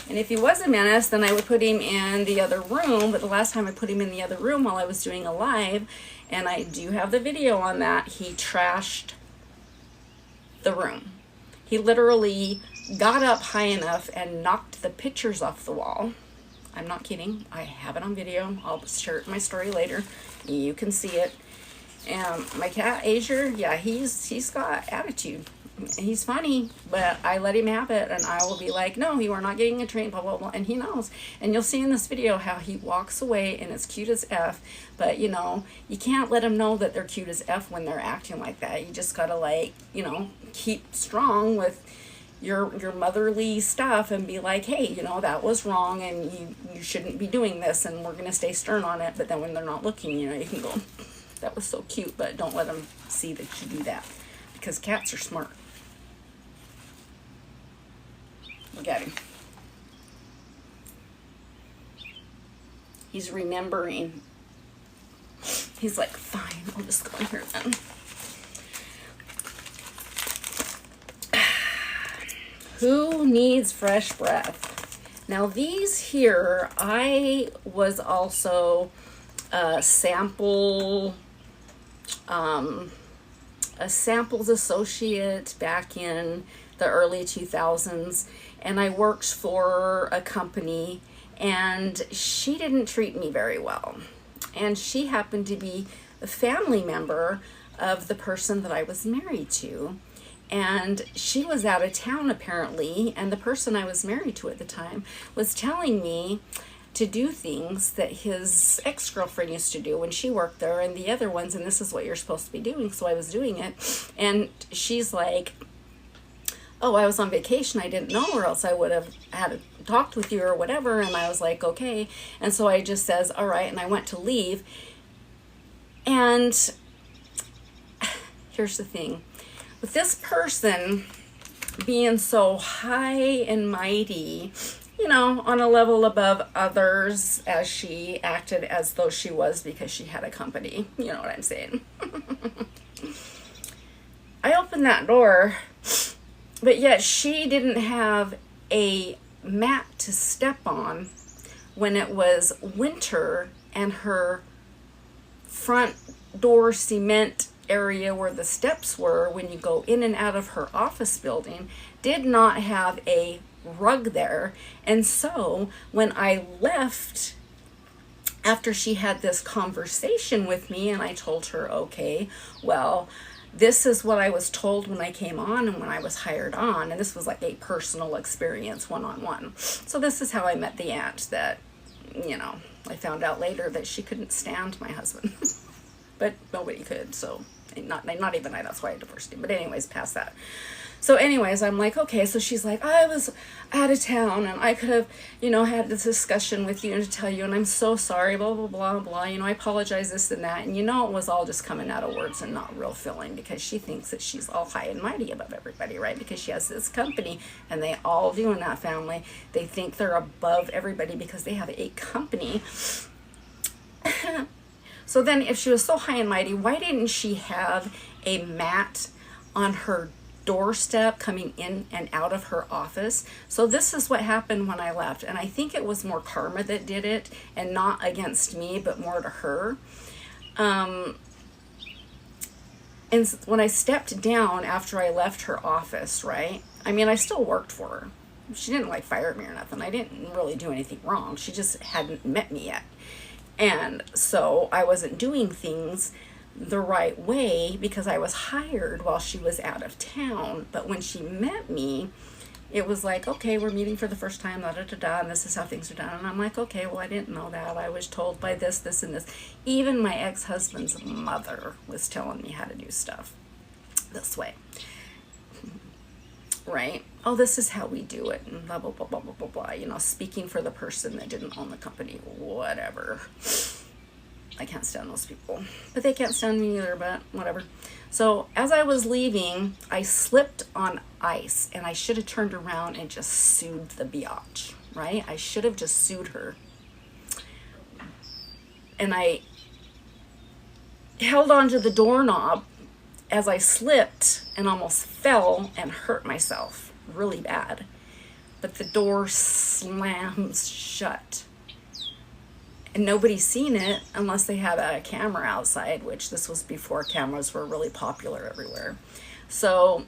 And if he was a menace, then I would put him in the other room. But the last time I put him in the other room while I was doing a live, and I do have the video on that, he trashed the room. He literally got up high enough and knocked the pictures off the wall. I'm not kidding. I have it on video. I'll share it in my story later. You can see it. And my cat, Azure, yeah, he's got attitude. He's funny, but I let him have it, and I will be like, no, you are not getting a treat, blah, blah, blah, and he knows. And you'll see in this video how he walks away, and it's cute as F, but, you know, you can't let them know that they're cute as F when they're acting like that. You just gotta, like, you know, keep strong with your motherly stuff and be like, hey, you know, that was wrong, and you shouldn't be doing this, and we're gonna stay stern on it. But then when they're not looking, you know, you can go, that was so cute, but don't let them see that you do that, because cats are smart. Look at him. He's remembering. He's like, fine, I'll just go in here then. Who needs fresh breath? Now these here, I was also a samples associate back in the early 2000s, and I worked for a company, and she didn't treat me very well. And she happened to be a family member of the person that I was married to. And she was out of town apparently, and the person I was married to at the time was telling me to do things that his ex-girlfriend used to do when she worked there, and the other ones, and this is what you're supposed to be doing. So I was doing it, and she's like, oh, I was on vacation, I didn't know, or else I would have had talked with you or whatever. And I was like, okay. And so I just says, all right, and I went to leave. And here's the thing. With this person being so high and mighty, you know, on a level above others, as she acted as though she was because she had a company. You know what I'm saying? I opened that door, but yet she didn't have a mat to step on when it was winter, and her front door cement area where the steps were when you go in and out of her office building did not have a rug there. And so when I left after she had this conversation with me, and I told her, okay, well, this is what I was told when I came on and when I was hired on, and this was like a personal experience, one-on-one. So this is how I met the aunt that, you know, I found out later that she couldn't stand my husband. But nobody could, so not even I, that's why I divorced him. But anyways, past that. So anyways, I'm like, okay, so she's like, I was out of town, and I could have, you know, had this discussion with you and to tell you, and I'm so sorry, blah, blah, blah, blah, you know, I apologize, this and that. And you know, it was all just coming out of words and not real feeling, because she thinks that she's all high and mighty above everybody, right? Because she has this company, and they all do in that family. They think they're above everybody because they have a company. So then if she was so high and mighty, why didn't she have a mat on her doorstep coming in and out of her office? So this is what happened when I left. And I think it was more karma that did it, and not against me, but more to her. And when I stepped down after I left her office, right? I mean, I still worked for her. She didn't like fire me or nothing. I didn't really do anything wrong. She just hadn't met me yet. And so I wasn't doing things the right way because I was hired while she was out of town. But when she met me, it was like, okay, we're meeting for the first time, da da da da, and this is how things are done. And I'm like, okay, well, I didn't know that. I was told by this, this, and this. Even my ex-husband's mother was telling me how to do stuff this way. Right? Oh, this is how we do it, and blah, blah, blah, blah, blah, blah, blah. You know, speaking for the person that didn't own the company, whatever. I can't stand those people. But they can't stand me either, but whatever. So as I was leaving, I slipped on ice, and I should have turned around and just sued the biatch, right? I should have just sued her. And I held onto the doorknob as I slipped and almost fell and hurt myself really bad, but the door slams shut. And nobody's seen it unless they have a camera outside, which this was before cameras were really popular everywhere. So,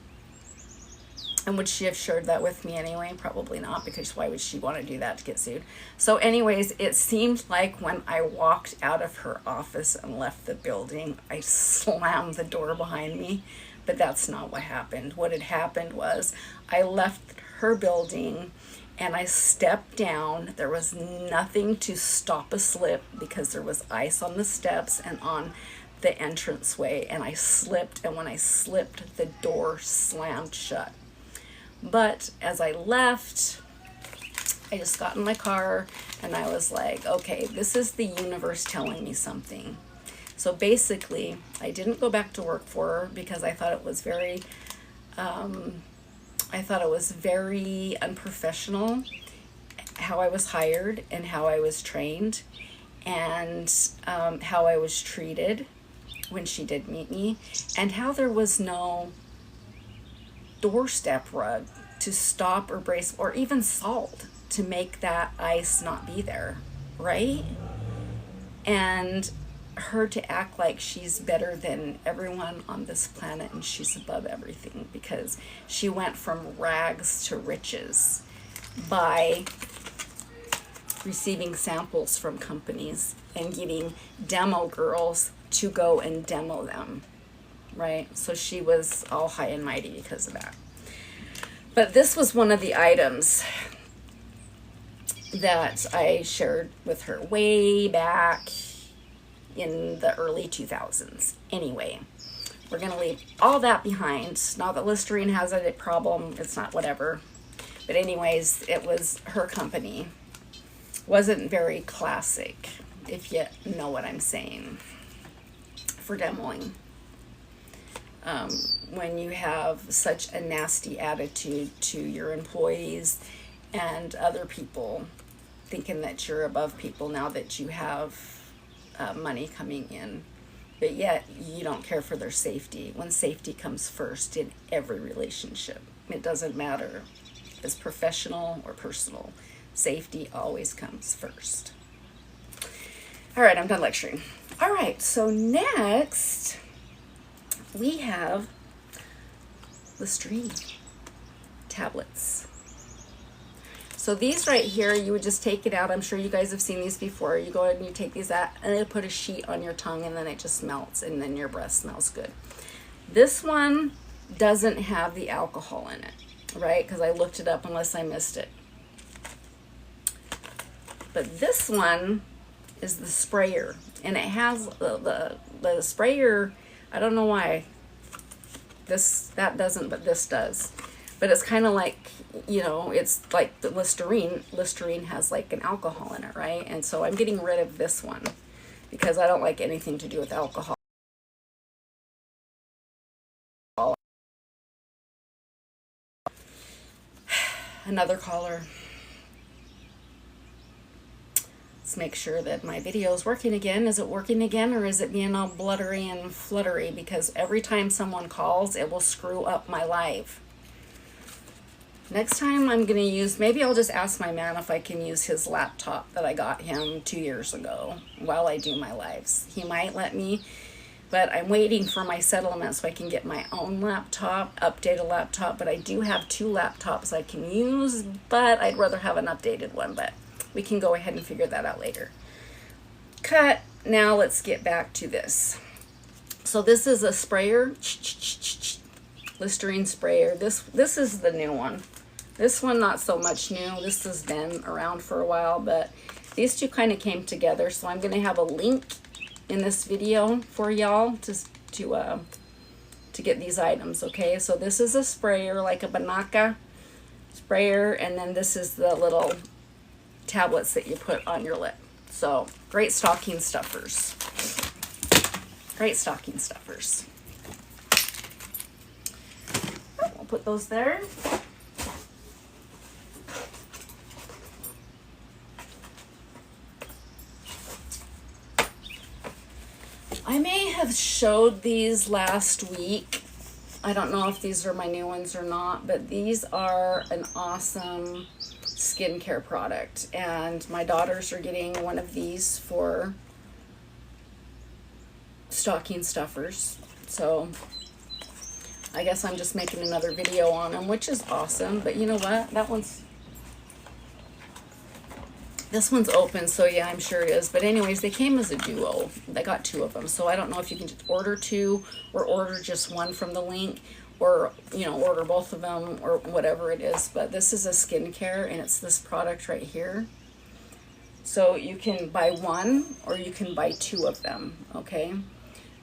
and would she have shared that with me anyway? Probably not, because why would she want to do that to get sued? So anyways, it seemed like when I walked out of her office and left the building, I slammed the door behind me, but that's not what happened. What had happened was I left her building and I stepped down. There was nothing to stop a slip because there was ice on the steps and on the entranceway, and I slipped, and when I slipped, the door slammed shut. But as I left, I just got in my car and I was like, okay, this is the universe telling me something. So basically, I didn't go back to work for her because I thought it was very unprofessional how I was hired and how I was trained, and how I was treated when she did meet me, and how there was no doorstep rug to stop or brace or even salt to make that ice not be there, right? And her to act like she's better than everyone on this planet and she's above everything because she went from rags to riches by receiving samples from companies and getting demo girls to go and demo them, right? So she was all high and mighty because of that. But this was one of the items that I shared with her way back in the early 2000s. Anyway, we're going to leave all that behind. Not that Listerine has a problem. It's not, whatever. But anyways, it was her company. Wasn't very classic, if you know what I'm saying, for demoing. When you have such a nasty attitude to your employees and other people, thinking that you're above people now that you have money coming in, but yet you don't care for their safety, when safety comes first in every relationship. It doesn't matter if it's professional or personal. Safety always comes first. All right, I'm done lecturing. All right, so next we have Listerine tablets. So these right here, you would just take it out. I'm sure you guys have seen these before. You go ahead and you take these out and they put a sheet on your tongue and then it just melts and then your breath smells good. This one doesn't have the alcohol in it, right? Because I looked it up unless I missed it. But this one is the sprayer, and it has the sprayer. I don't know why that doesn't, but this does. But it's kind of like, you know, it's like the Listerine. Listerine has like an alcohol in it, right? And so I'm getting rid of this one because I don't like anything to do with alcohol. Another caller. Let's make sure that my video is working again. Is it working again, or is it being all bluttery and fluttery? Because every time someone calls, it will screw up my live. Next time I'm going to use, maybe I'll just ask my man if I can use his laptop that I got him 2 years ago while I do my lives. He might let me, but I'm waiting for my settlement so I can get my own laptop, update a laptop. But I do have 2 laptops I can use, but I'd rather have an updated one. But we can go ahead and figure that out later. Cut. Now let's get back to this. So this is a sprayer, Listerine sprayer. This is the new one. This one not so much new. This has been around for a while, but these two kind of came together. So I'm going to have a link in this video for y'all to get these items. Okay, so this is a sprayer, like a Banaka sprayer, and then this is the little tablets that you put on your lip. So great stocking stuffers. Great stocking stuffers. I'll put those there. I may have have showed these last week. I don't know if these are my new ones or not, but these are an awesome skincare product. And my daughters are getting one of these for stocking stuffers. So I guess I'm just making another video on them, which is awesome. But you know what? This one's open, so yeah, I'm sure it is. But anyways, they came as a duo. I got 2 of them, so I don't know if you can just order 2 or order just one from the link, or, you know, order both of them or whatever it is. But this is a skincare, and it's this product right here. So you can buy 1 or you can buy 2 of them, okay?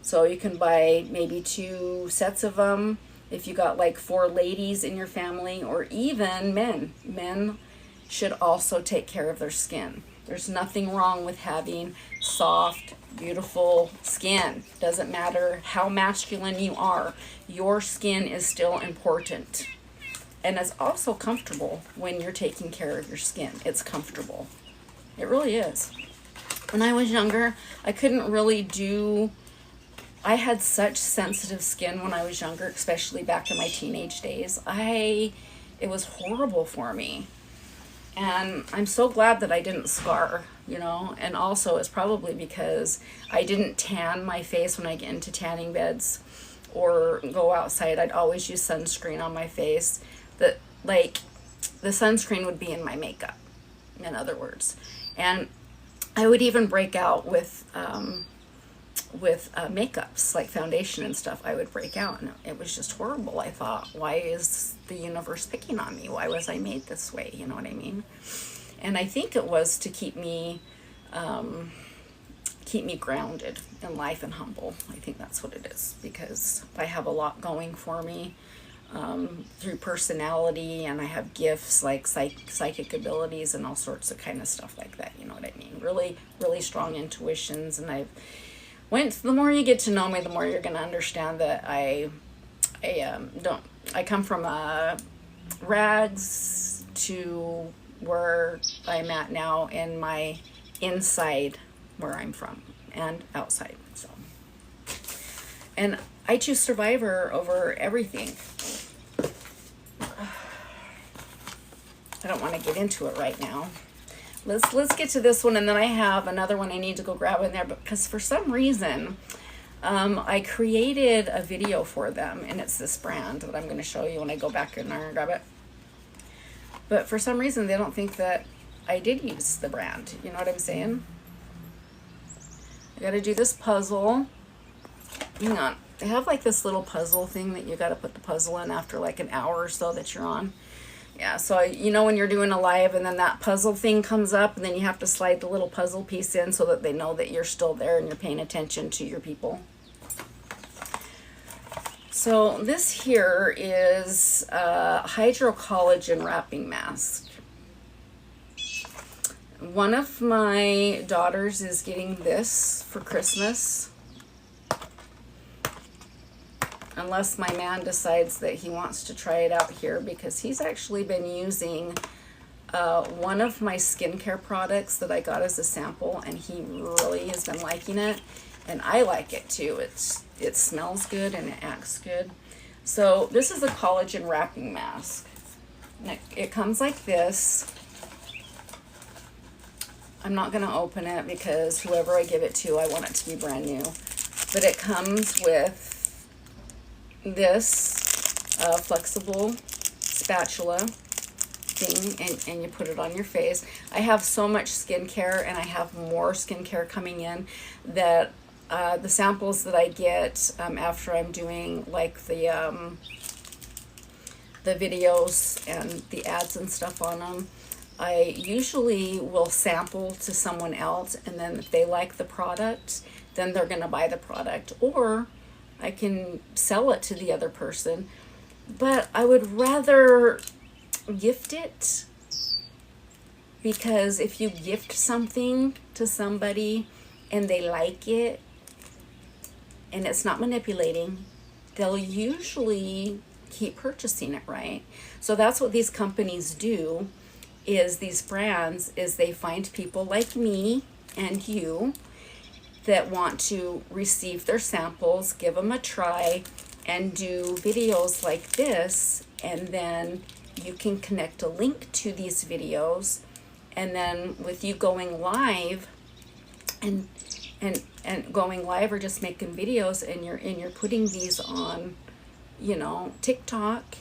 So you can buy maybe 2 sets of them if you got like 4 ladies in your family, or even men. Men should also take care of their skin. There's nothing wrong with having soft, beautiful skin. Doesn't matter how masculine you are, your skin is still important. And it's also comfortable when you're taking care of your skin. It's comfortable. It really is. When I was younger, I couldn't really do, I had such sensitive skin when I was younger, especially back in my teenage days. It was horrible for me. And I'm so glad that I didn't scar, you know, and also it's probably because I didn't tan my face when I get into tanning beds or go outside. I'd always use sunscreen on my face. The sunscreen would be in my makeup, in other words. And I would even break out with makeups, like foundation and stuff. I would break out, and it was just horrible. I thought, why is the universe picking on me? Why was I made this way? You know what I mean? And I think it was to keep me grounded in life and humble. I think that's what it is, because I have a lot going for me through personality, and I have gifts like psychic abilities and all sorts of kind of stuff like that. You know what I mean? Really, really strong intuitions. And the more you get to know me, the more you're going to understand that I come from rags to where I'm at now in my inside, where I'm from, and outside. So, and I choose Survivor over everything. I don't want to get into it right now. Let's get to this one, and then I have another one I need to go grab in there, because for some reason I created a video for them, and it's this brand that I'm going to show you when I go back in there and grab it. But for some reason they don't think that I did use the brand. You know what I'm saying? I got to do this puzzle. Hang on. They have like this little puzzle thing that you got to put the puzzle in after like an hour or so that you're on. Yeah, so you know when you're doing a live and then that puzzle thing comes up, and then you have to slide the little puzzle piece in so that they know that you're still there and you're paying attention to your people. So this here is a hydrocollagen wrapping mask. One of my daughters is getting this for Christmas. Unless my man decides that he wants to try it out here, because he's actually been using one of my skincare products that I got as a sample, and he really has been liking it, and I like it too. It smells good and it acts good. So this is a collagen wrapping mask. It comes like this. I'm not going to open it because whoever I give it to, I want it to be brand new. But it comes with this flexible spatula thing, and you put it on your face. I have so much skincare, and I have more skincare coming in, that the samples that I get after I'm doing like the videos and the ads and stuff on them, I usually will sample to someone else, and then if they like the product, then they're going to buy the product, or I can sell it to the other person. But I would rather gift it, because if you gift something to somebody and they like it and it's not manipulating, they'll usually keep purchasing it, right? So that's what these companies do, is these brands, is they find people like me and you, that want to receive their samples, give them a try, and do videos like this, and then you can connect a link to these videos, and then with you going live and going live or just making videos, and you're putting these on, you know, TikTok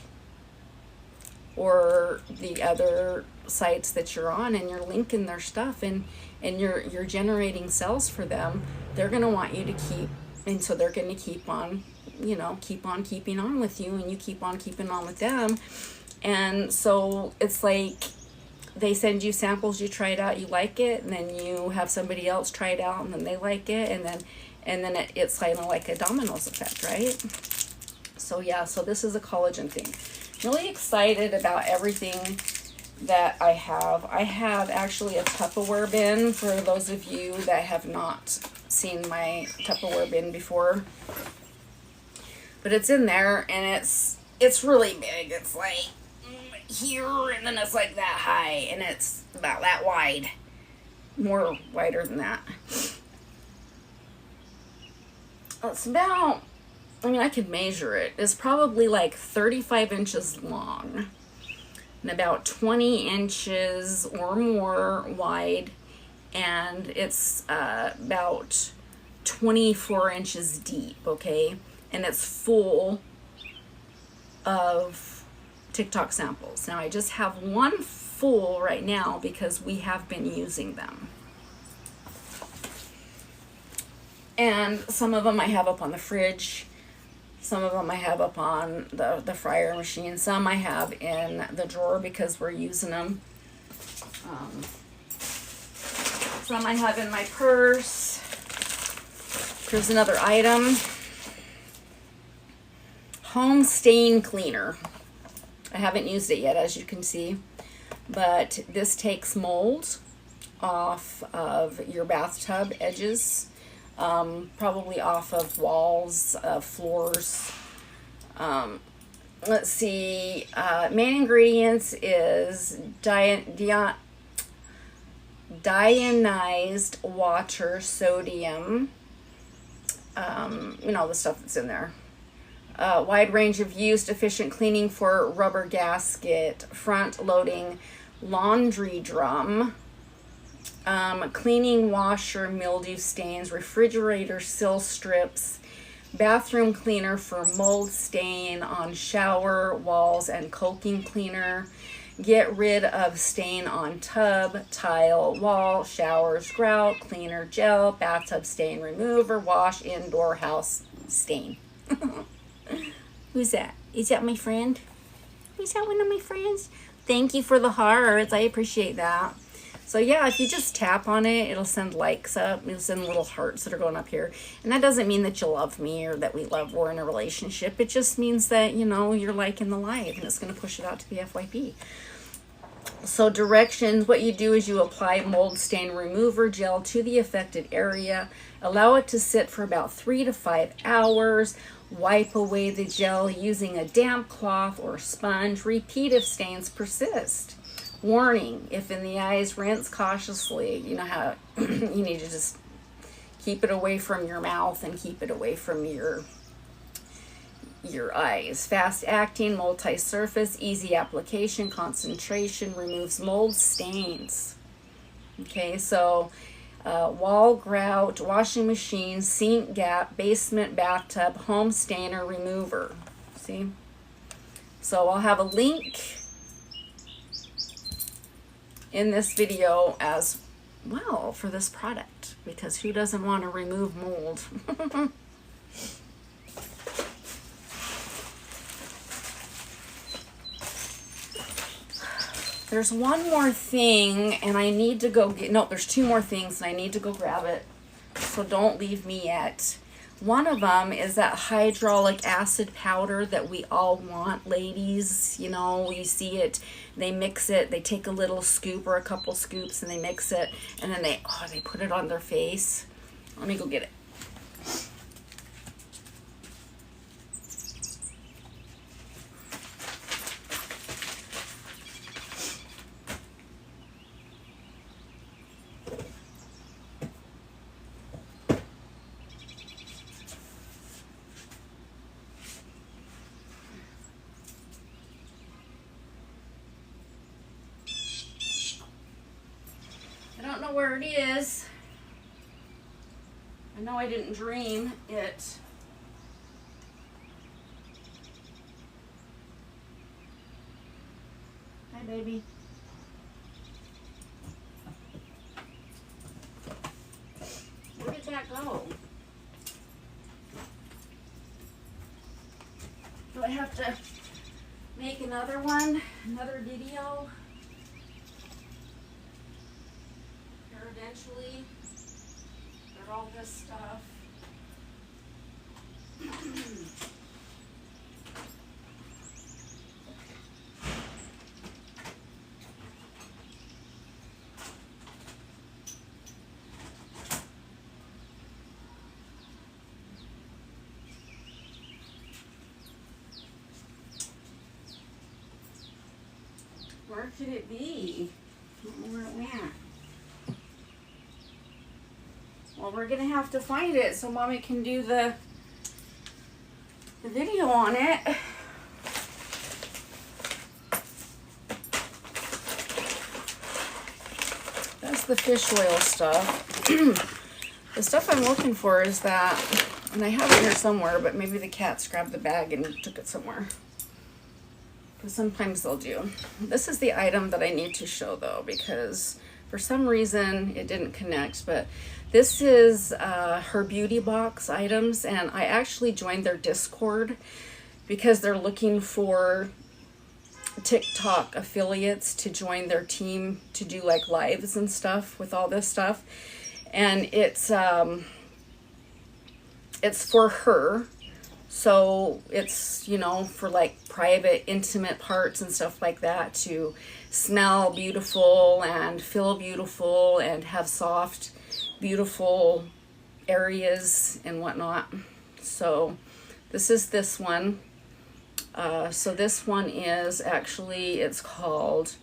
or the other sites that you're on, and you're linking their stuff, and you're generating sales for them, they're going to want you to keep, and so they're going to keep on, you know, keep on keeping on with you, and you keep on keeping on with them. And so it's like they send you samples, you try it out, you like it, and then you have somebody else try it out, and then they like it, and then it's kind of like a dominoes effect, right? So yeah, so this is a collagen thing. Really excited about everything that I have. I have actually a Tupperware bin for those of you that have not seen my Tupperware bin before. But it's in there, and it's really big. It's like here, and then it's like that high, and it's about that wide. More wider than that. It's about, I mean, I could measure it. It's probably like 35 inches long and about 20 inches or more wide, and it's about 24 inches deep, okay? And it's full of TikTok samples. Now I just have one full right now because we have been using them. And some of them I have up on the fridge. Some of them I have up on the fryer machine. Some I have in the drawer because we're using them. Some I have in my purse. Here's another item. Home stain cleaner. I haven't used it yet, as you can see. But this takes mold off of your bathtub edges. Probably off of walls, floors. Let's see, main ingredients is deionized water, sodium, you know, the stuff that's in there. Wide range of use, efficient cleaning for rubber gasket, front loading laundry drum, cleaning washer, mildew stains, refrigerator sill strips, bathroom cleaner for mold stain on shower walls, and caulking cleaner. Get rid of stain on tub, tile, wall, showers, grout, cleaner gel, bathtub stain remover, wash indoor house stain. Who's that? Is that my friend? Is that one of my friends? Thank you for the hearts. I appreciate that. So yeah, if you just tap on it, it'll send likes up. It'll send little hearts that are going up here. And that doesn't mean that you love me or that we're in a relationship. It just means that, you know, you're liking the live, and it's going to push it out to the FYP. So directions, what you do is you apply mold stain remover gel to the affected area. Allow it to sit for about 3 to 5 hours. Wipe away the gel using a damp cloth or sponge. Repeat if stains persist. Warning, if in the eyes, rinse cautiously. You know how you need to just keep it away from your mouth and keep it away from your eyes. Fast acting, multi-surface, easy application, concentration, removes mold stains. Okay, so wall grout, washing machine, sink gap, basement bathtub, home stainer remover. See? So I'll have a link in this video as well for this product, because who doesn't want to remove mold? There's one more thing, and I need to go get, no, there's two more things, and I need to go grab it, so don't leave me yet. One of them is that hyaluronic acid powder that we all want, ladies. You know, you see it, they mix it, they take a little scoop or a couple scoops, and they mix it, and then they put it on their face. Let me go get it. don't know where it is. I know I didn't dream it. Hi, baby. Where did that go? Do I have to make another one, another video? Or eventually, or all this stuff. Where could it be? I don't know where it went. Well, we're gonna have to find it so Mommy can do the video on it. That's the fish oil stuff. The stuff I'm looking for is that, and I have it here somewhere, but maybe the cats grabbed the bag and took it somewhere. Because sometimes they'll do. This is the item that I need to show though, because for some reason it didn't connect, but this is her beauty box items, and I actually joined their Discord because they're looking for TikTok affiliates to join their team to do like lives and stuff with all this stuff. And it's for her. So it's, you know, for like private, intimate parts and stuff like that, to smell beautiful and feel beautiful and have soft, beautiful areas and whatnot. So this is this one. So this one is actually, it's called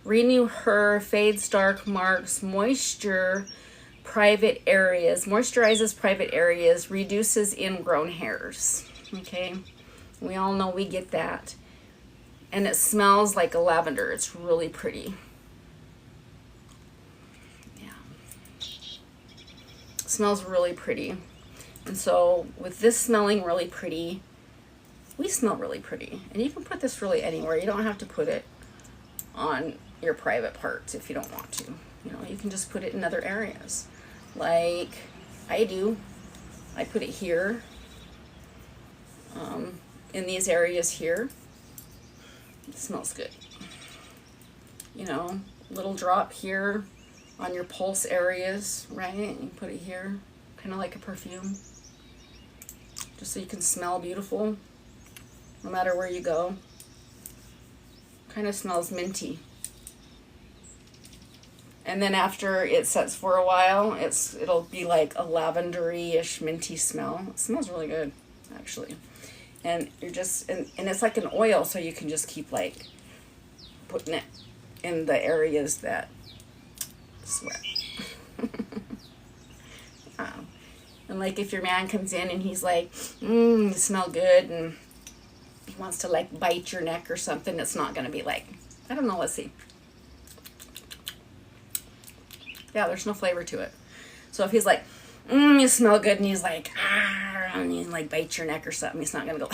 Renew Her Fades Dark Marks Moisture Private Areas. Moisturizes private areas, reduces ingrown hairs. Okay, we all know we get that. And it smells like a lavender. It's really pretty. Yeah. It smells really pretty. And so with this smelling really pretty, we smell really pretty. And you can put this really anywhere. You don't have to put it on your private parts if you don't want to. You know, you can just put it in other areas. Like I do. I put it here. In these areas here. It smells good. You know, little drop here on your pulse areas, right? You put it here, kind of like a perfume. Just so you can smell beautiful no matter where you go. Kind of smells minty. And then after it sets for a while, it'll be like a lavendery-ish minty smell. It smells really good, actually. And you're just, and it's like an oil, so you can just keep like putting it in the areas that sweat. And like if your man comes in and he's like, you smell good, and he wants to like bite your neck or something, it's not going to be like, I don't know, let's see. Yeah, there's no flavor to it. So if he's like, you smell good, and he's like, and he like bites your neck or something, he's not gonna go.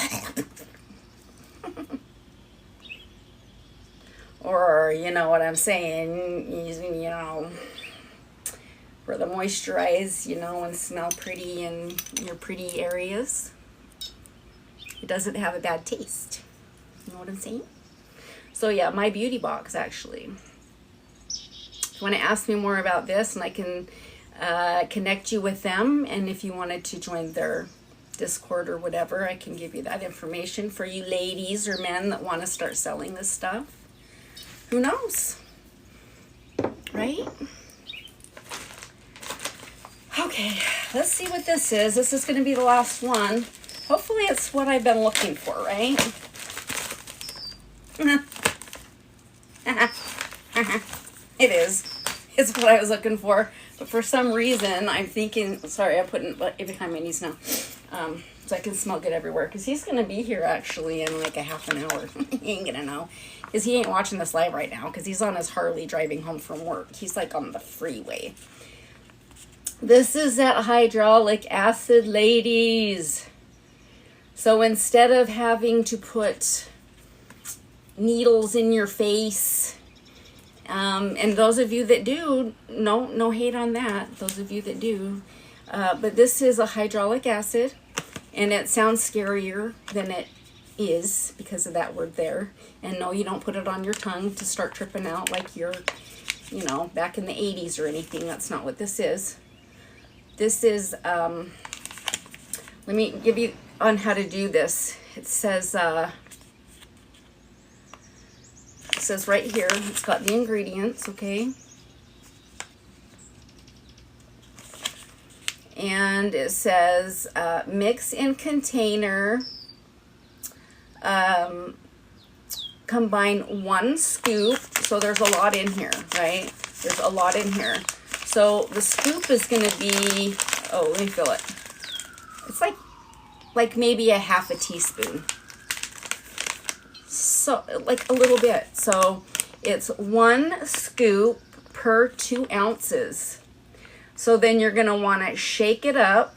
Or, you know what I'm saying, you know, for the moisturize, you know, and smell pretty in your pretty areas. It doesn't have a bad taste. You know what I'm saying? So yeah, my beauty box, actually. If you want to ask me more about this, and I can connect you with them, and if you wanted to join their Discord or whatever, I can give you that information for you ladies or men that want to start selling this stuff. Who knows, right? Okay, let's see what this is. This is going to be the last one. Hopefully it's what I've been looking for, right? It is. It's what I was looking for. But for some reason, I'm thinking, sorry, I'm putting it behind my knees now, so I can smell good everywhere. Because he's going to be here, actually, in like a half an hour. He ain't going to know. is he ain't watching this live right now because he's on his Harley driving home from work. He's like on the freeway. This is that hydraulic acid, ladies. So instead of having to put needles in your face, and those of you that do, no hate on that, those of you that do, but this is a hydraulic acid, and it sounds scarier than it is because of that word there. And no, you don't put it on your tongue to start tripping out like you're, you know, back in the 80s or anything. That's not what this is. This is, let me give you on how to do this. It says right here, it's got the ingredients, okay? And it says mix in container, combine 1 scoop. So there's a lot in here, right? There's a lot in here. So the scoop is going to be, oh, let me fill it. It's like maybe a half a teaspoon. So like a little bit. So it's 1 scoop per 2 ounces. So then you're going to want to shake it up,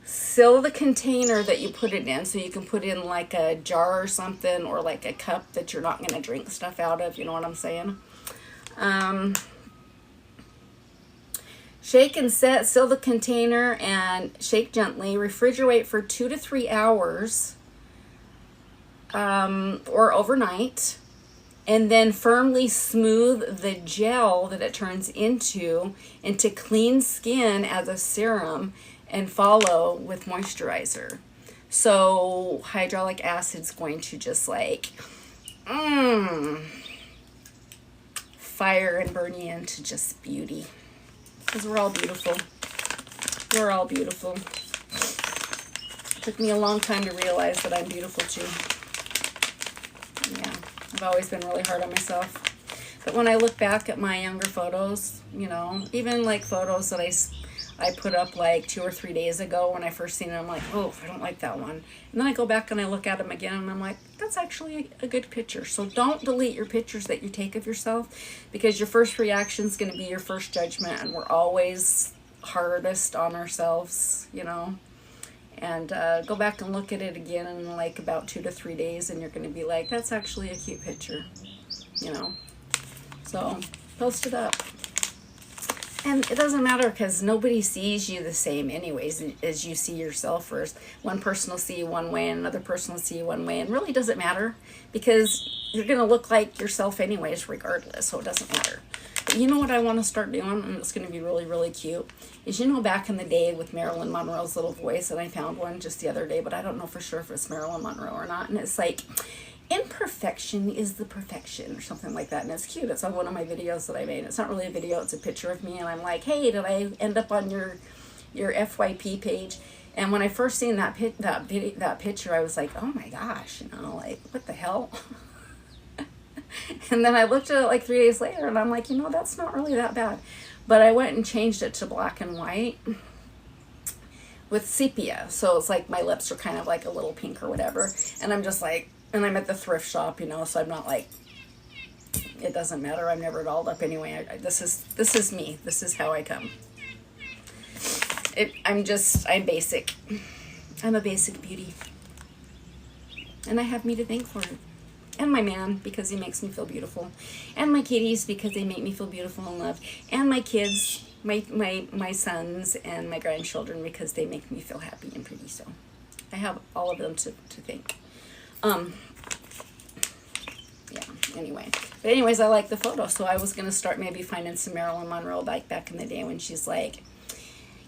seal the container that you put it in, so you can put in like a jar or something, or like a cup that you're not going to drink stuff out of, you know what I'm saying? Shake and set, seal the container and shake gently. Refrigerate for 2 to 3 hours or overnight. And then firmly smooth the gel that it turns into clean skin as a serum, and follow with moisturizer. So hydraulic acid's going to just like fire and burn you into just beauty. Because we're all beautiful. We're all beautiful. It took me a long time to realize that I'm beautiful too. Yeah. I've always been really hard on myself. But when I look back at my younger photos, you know, even like photos that I put up like 2 or 3 days ago when I first seen it, I'm like, oh, I don't like that one. And then I go back and I look at them again and I'm like, that's actually a good picture. So don't delete your pictures that you take of yourself, because your first reaction is going to be your first judgment, and we're always hardest on ourselves, you know. And go back and look at it again in like about 2 to 3 days, and you're going to be like, that's actually a cute picture, you know. So post it up. And it doesn't matter, because nobody sees you the same anyways as you see yourself first. One person will see you one way and another person will see you one way, and really doesn't matter, because you're going to look like yourself anyways regardless, so it doesn't matter. But you know what I want to start doing, and it's going to be really, really cute, is, you know, back in the day with Marilyn Monroe's little voice, and I found one just the other day, but I don't know for sure if it's Marilyn Monroe or not, and it's like, imperfection is the perfection, or something like that, and it's cute. It's on one of my videos that I made. It's not really a video, it's a picture of me, and I'm like, hey, did I end up on your FYP page? And when I first seen that picture, I was like, oh my gosh, you know, like, what the hell? And then I looked at it like 3 days later, and I'm like, you know, that's not really that bad. But I went and changed it to black and white with sepia, so it's like my lips are kind of like a little pink or whatever, and I'm just like, and I'm at the thrift shop, you know, so I'm not like, it doesn't matter, I'm never dolled up anyway. This is me. This is how I come. I'm basic. I'm a basic beauty. And I have me to thank for it. And my man, because he makes me feel beautiful. And my kitties, because they make me feel beautiful and loved. And my kids, my sons and my grandchildren, because they make me feel happy and pretty. So I have all of them to thank. Yeah, anyway. But anyways, I like the photo, so I was going to start maybe finding some Marilyn Monroe like back in the day when she's like,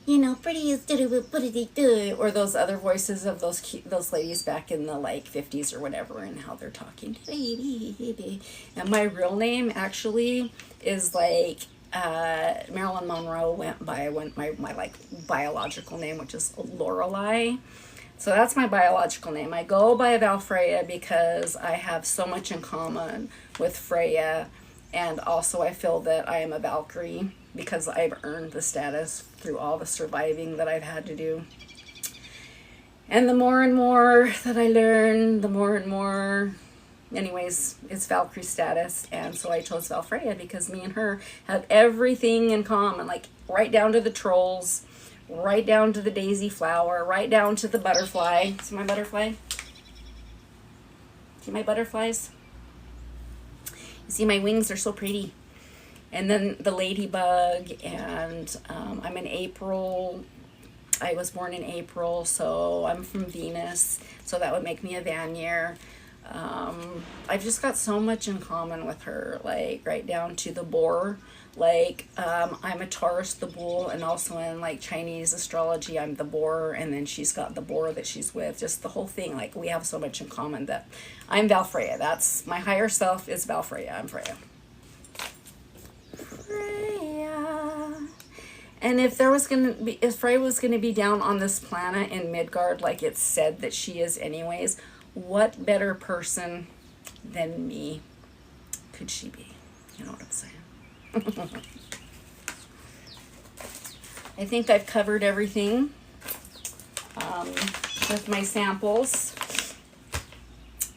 you know, pretty is do, or those other voices of those ladies back in the like 50s or whatever, and how they're talking. And my real name actually is like Marilyn Monroe went by my like biological name, which is Lorelei. So that's my biological name. I go by Valfreya because I have so much in common with Freya, and also I feel that I am a Valkyrie because I've earned the status through all the surviving that I've had to do. And the more and more that I learn, the more and more anyways, it's Valkyrie status, and so I chose Valfreya because me and her have everything in common, like right down to the trolls, right down to the daisy flower, right down to the butterfly. See my butterfly? See my butterflies? You see my wings are so pretty. And then the ladybug, and I'm in April. I was born in April, so I'm from Venus, so that would make me a Vanir. I've just got so much in common with her, like right down to the boar. Like I'm a Taurus, the bull, and also in like Chinese astrology, I'm the boar, and then she's got the boar that she's with. Just the whole thing, like we have so much in common that I'm Valfreya. That's my higher self is Valfreya. I'm Freya. Freya. And if Freya was gonna be down on this planet in Midgard, like it's said that she is anyways, what better person than me could she be? You know what I'm saying? I think I've covered everything with my samples,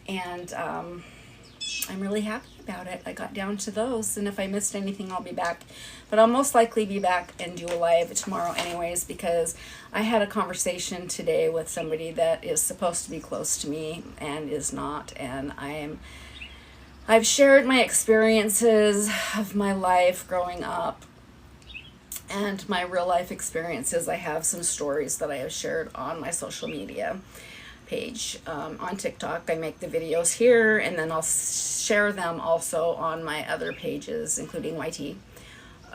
and I'm really happy about it. I got down to those, and if I missed anything, I'll be back. But I'll most likely be back and do a live tomorrow anyways, because I had a conversation today with somebody that is supposed to be close to me and is not, and I've shared my experiences of my life growing up and my real life experiences. I have some stories that I have shared on my social media page on TikTok. I make the videos here, and then I'll share them also on my other pages, including YT.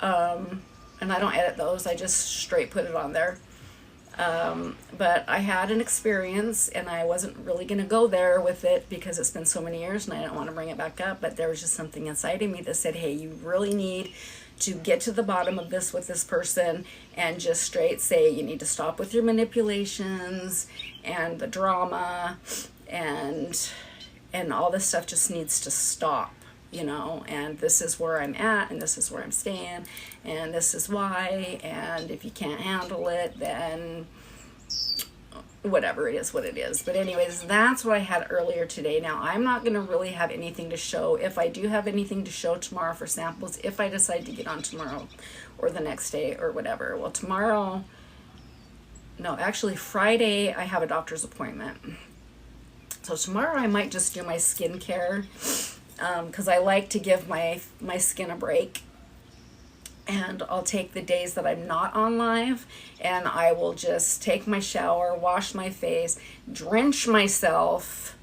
And I don't edit those, I just straight put it on there. But I had an experience, and I wasn't really going to go there with it because it's been so many years and I didn't want to bring it back up, but there was just something inside of me that said, hey, you really need to get to the bottom of this with this person, and just straight say you need to stop with your manipulations and the drama, and all this stuff just needs to stop, you know, and this is where I'm at, and this is where I'm staying, and this is why, and if you can't handle it, then whatever, it is what it is. But anyways, that's what I had earlier today. Now, I'm not going to really have anything to show. If I do have anything to show tomorrow for samples, if I decide to get on tomorrow or the next day or whatever. Well, tomorrow, no, actually Friday, I have a doctor's appointment. So tomorrow I might just do my skincare, because I like to give my skin a break. And I'll take the days that I'm not on live, and I will just take my shower, wash my face, drench myself,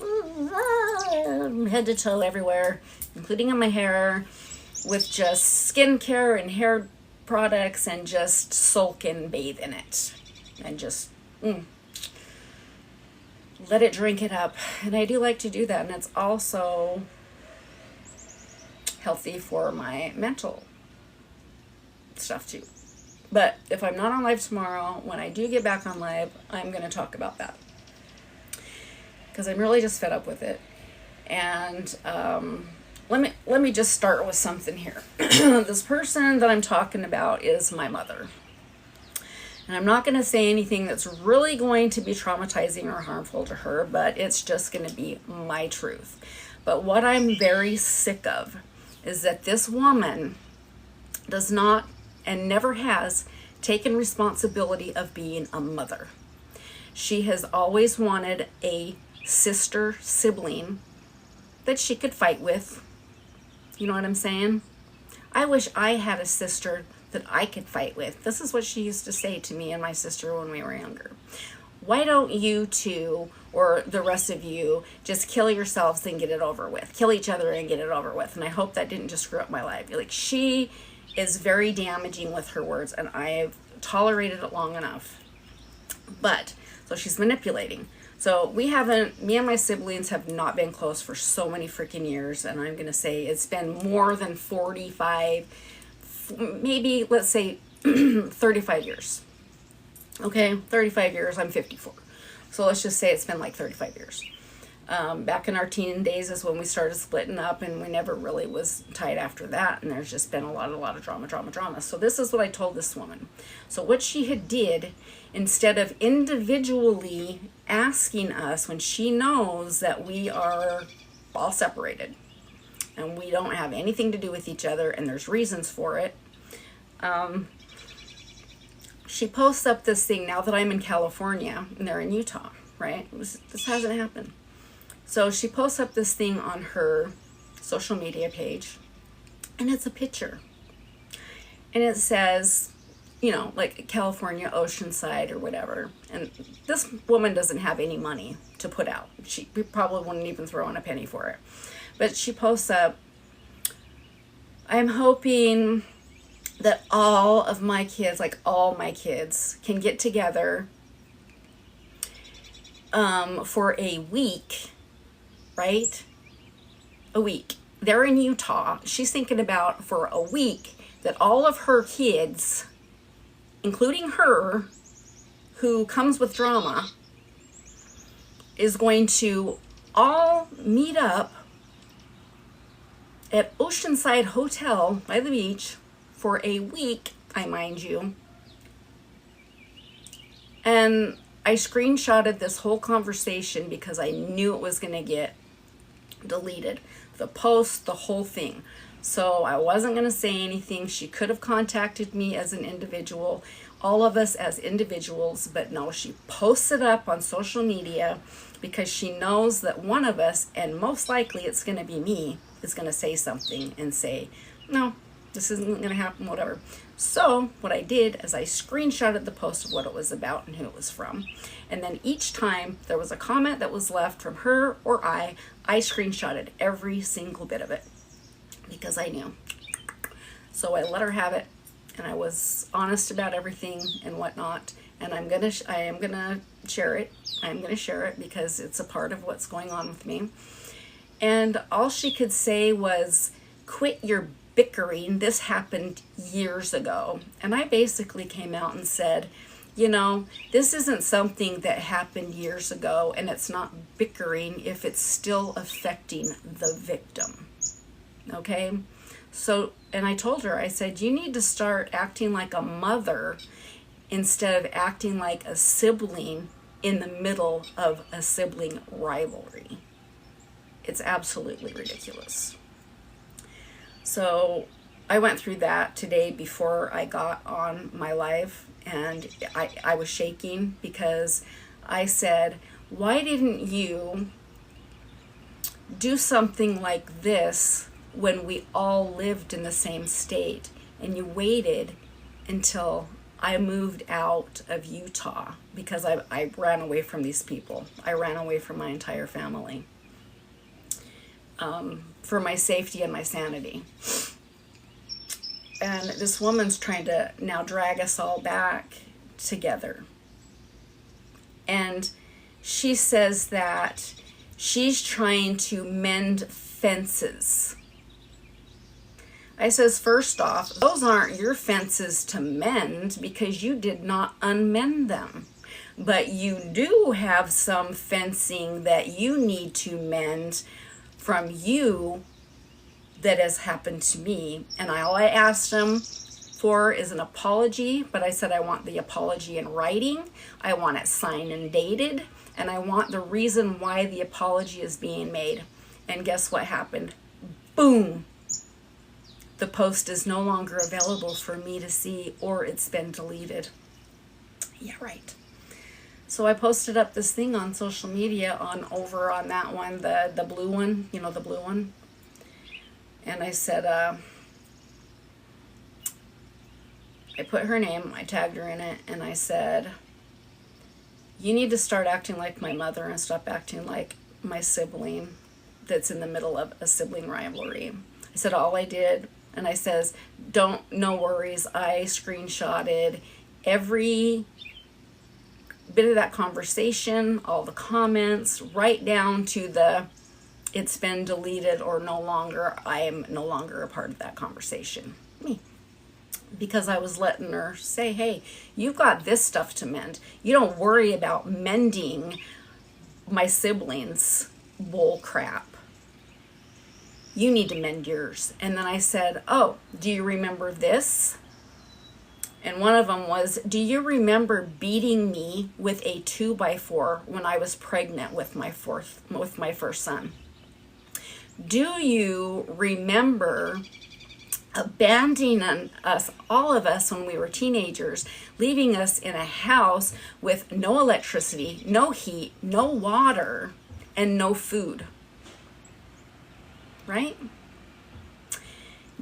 head to toe everywhere, including in my hair, with just skincare and hair products, and just soak and bathe in it, and just let it drink it up. And I do like to do that, and it's also healthy for my mental stuff too. But if I'm not on live tomorrow, when I do get back on live, I'm going to talk about that, because I'm really just fed up with it. And let me just start with something here. This person that I'm talking about is my mother, and I'm not going to say anything that's really going to be traumatizing or harmful to her, but it's just going to be my truth. But what I'm very sick of is that this woman does not, and never has, taken responsibility of being a mother. She has always wanted a sister sibling that she could fight with. You know what I'm saying? I wish I had a sister that I could fight with. This is what she used to say to me and my sister when we were younger. Why don't you two, or the rest of you, just kill yourselves and get it over with? Kill each other and get it over with. And I hope that didn't just screw up my life. Like, she is very damaging with her words, and I've tolerated it long enough. But, so she's manipulating. So me and my siblings have not been close for so many freaking years, and I'm going to say it's been more than 45, maybe let's say 35 years. Okay, 35 years, I'm 54. So let's just say it's been like 35 years. Back in our teen days is when we started splitting up, and we never really was tight after that, and there's just been a lot of drama. So this is what I told this woman. So what she had did, instead of individually asking us, when she knows that we are all separated. And we don't have anything to do with each other, and there's reasons for it. She posts up this thing now that I'm in California and they're in Utah, right? This hasn't happened. So she posts up this thing on her social media page, and it's a picture. And it says, you know, like California, Oceanside, or whatever. And this woman doesn't have any money to put out. She probably wouldn't even throw in a penny for it. But she posts up, I'm hoping that all of my kids, like all my kids, can get together for a week, right? A week. They're in Utah. She's thinking about for a week that all of her kids, including her, who comes with drama, is going to all meet up at Oceanside Hotel by the beach for a week, I mind you. And I screenshotted this whole conversation because I knew it was going to get deleted. The post, the whole thing. So I wasn't going to say anything. She could have contacted me as an individual, all of us as individuals, but no, she posts it up on social media because she knows that one of us, and most likely it's going to be me, is going to say something and say, no, this isn't going to happen, whatever. So what I did is I screenshotted the post of what it was about and who it was from. And then each time there was a comment that was left from her or I screenshotted every single bit of it because I knew. So I let her have it, and I was honest about everything and whatnot. And I am gonna share it. I'm gonna share it because it's a part of what's going on with me. And all she could say was, quit your bickering. This happened years ago. And I basically came out and said, you know, this isn't something that happened years ago, and it's not bickering if it's still affecting the victim. Okay? So, and I told her, I said, you need to start acting like a mother instead of acting like a sibling in the middle of a sibling rivalry. It's absolutely ridiculous. So I went through that today before I got on my live, and I was shaking because I said, why didn't you do something like this when we all lived in the same state, and you waited until I moved out of Utah? Because I ran away from these people. I ran away from my entire family. For my safety and my sanity. And this woman's trying to now drag us all back together. And she says that she's trying to mend fences. I says, first off, those aren't your fences to mend because you did not unmend them. But you do have some fencing that you need to mend from you that has happened to me. And all I asked him for is an apology, but I said I want the apology in writing, I want it signed and dated, and I want the reason why the apology is being made. And guess what happened? Boom! The post is no longer available for me to see, or it's been deleted. Yeah, right. So I posted up this thing on social media over on that one, the blue one, you know, the blue one. And I said, I put her name, I tagged her in it, and I said, you need to start acting like my mother and stop acting like my sibling that's in the middle of a sibling rivalry. I said, all I did, and I says, no worries, I screenshotted every bit of that conversation, all the comments, right down to the it's been deleted or no longer, I am no longer a part of that conversation. Me. Because I was letting her say, hey, you've got this stuff to mend. You don't worry about mending my siblings' bull crap. You need to mend yours. And then I said, oh, do you remember this? And one of them was, do you remember beating me with a 2x4 when I was pregnant with my first son? Do you remember abandoning us, all of us, when we were teenagers, leaving us in a house with no electricity, no heat, no water, and no food? Right?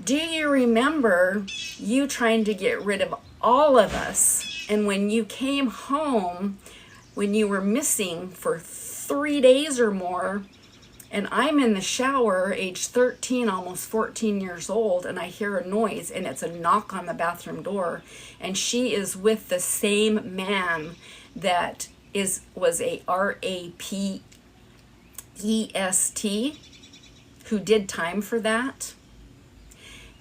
Do you remember you trying to get rid of all of us? And when you came home, when you were missing for 3 days or more, and I'm in the shower, age 13, almost 14 years old, and I hear a noise, and it's a knock on the bathroom door, and she is with the same man that was a rapist who did time for that.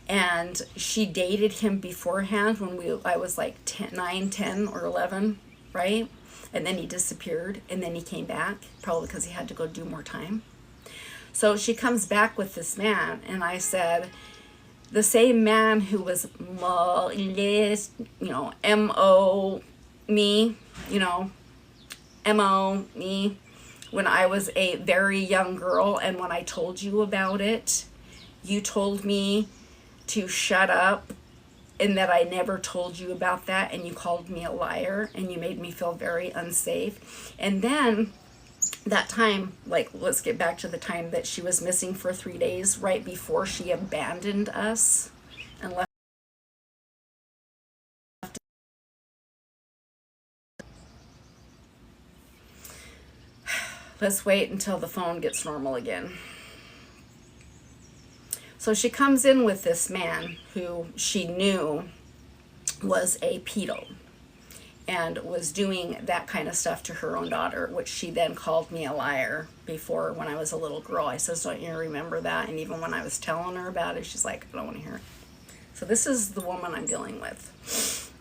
And she dated him beforehand when I was like 9, 10, or 11, right? And then he disappeared, and then he came back, probably because he had to go do more time. So she comes back with this man, and I said, the same man who was M-O me, M-O me, when I was a very young girl, and when I told you about it, you told me to shut up and that I never told you about that, and you called me a liar, and you made me feel very unsafe. And then that time, like, let's get back to the time that she was missing for 3 days, right before she abandoned us and left. Let's wait until the phone gets normal again. So she comes in with this man who she knew was a pedo and was doing that kind of stuff to her own daughter, which she then called me a liar before, when I was a little girl. I says, don't you remember that? And even when I was telling her about it, she's like, I don't want to hear it. So this is the woman I'm dealing with.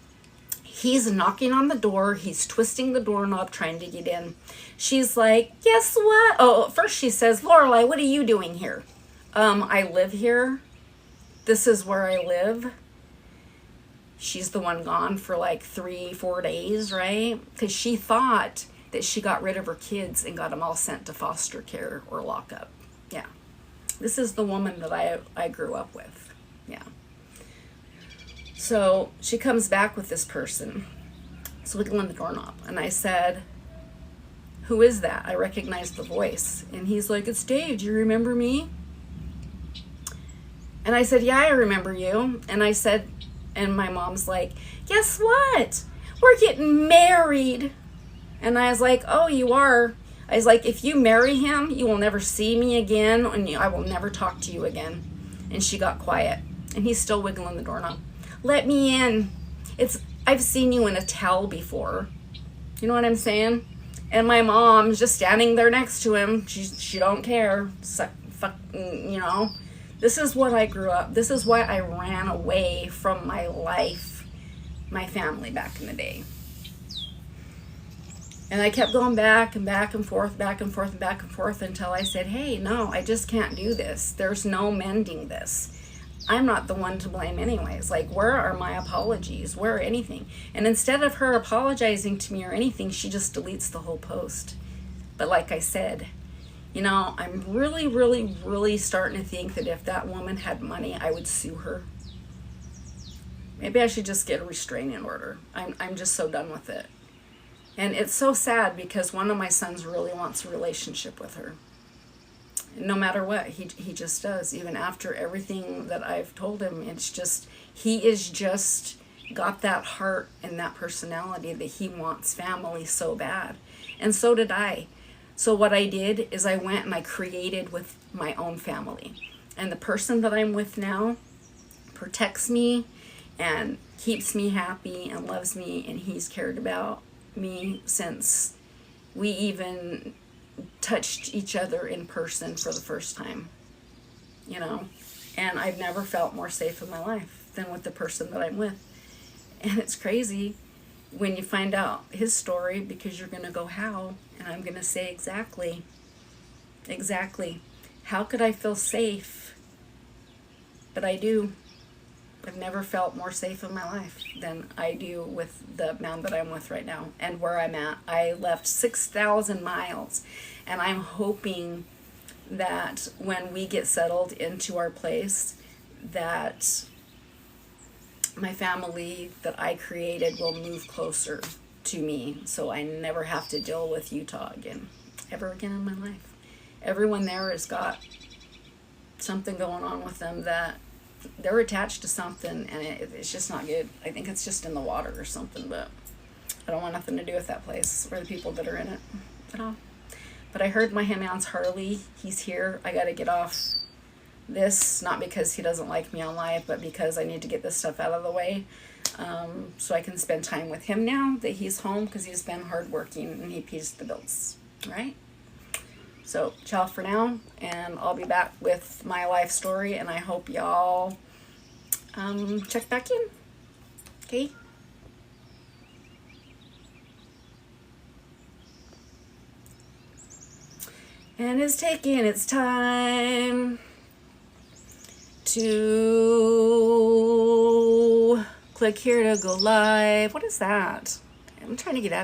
He's knocking on the door. He's twisting the doorknob, trying to get in. She's like, guess what? Oh, first she says, Lorelai, what are you doing here? I live here. This is where I live. She's the one gone for like 3-4 days, right? Because she thought that she got rid of her kids and got them all sent to foster care or lockup. Yeah. This is the woman that I grew up with. Yeah. So she comes back with this person. So we go on the doorknob. And I said, who is that? I recognized the voice. And he's like, it's Dave. Do you remember me? And I said, yeah, I remember you. And I said, and my mom's like, guess what? We're getting married. And I was like, oh, you are? I was like, if you marry him, you will never see me again, and I will never talk to you again. And she got quiet. And he's still wiggling the doorknob. Let me in. I've seen you in a towel before. You know what I'm saying? And my mom's just standing there next to him. She don't care. This is what I grew up. This is why I ran away from my life, my family back in the day. And I kept going back and back and forth, back and forth and back and forth, until I said, hey, no, I just can't do this. There's no mending this. I'm not the one to blame anyways. Like, where are my apologies? Where are anything? And instead of her apologizing to me or anything, she just deletes the whole post. But like I said, I'm really, really, really starting to think that if that woman had money, I would sue her. Maybe I should just get a restraining order. I'm just so done with it. And it's so sad because one of my sons really wants a relationship with her. No matter what, he just does. Even after everything that I've told him, it's just, he is just got that heart and that personality that he wants family so bad. And so did I. So what I did is I went and I created with my own family. And the person that I'm with now protects me and keeps me happy and loves me, and he's cared about me since we even touched each other in person for the first time, and I've never felt more safe in my life than with the person that I'm with. And it's crazy when you find out his story, because you're going to go, how? And I'm going to say exactly. How could I feel safe? But I do. I've never felt more safe in my life than I do with the man that I'm with right now and where I'm at. I left 6,000 miles, and I'm hoping that when we get settled into our place, that my family that I created will move closer to me, so I never have to deal with Utah again, ever again in my life. Everyone there has got something going on with them that they're attached to something, and it's just not good. I think it's just in the water or something, but I don't want nothing to do with that place or the people that are in it at all. But I heard my man's Harley, he's here. I gotta get off this, not because he doesn't like me on live, but because I need to get this stuff out of the way, so I can spend time with him now that he's home, because he's been hardworking and he pays the bills, right? So ciao for now, and I'll be back with my life story, and I hope y'all check back in. Okay. And it's taking its time to click here to go live. What is that? I'm trying to get out of here.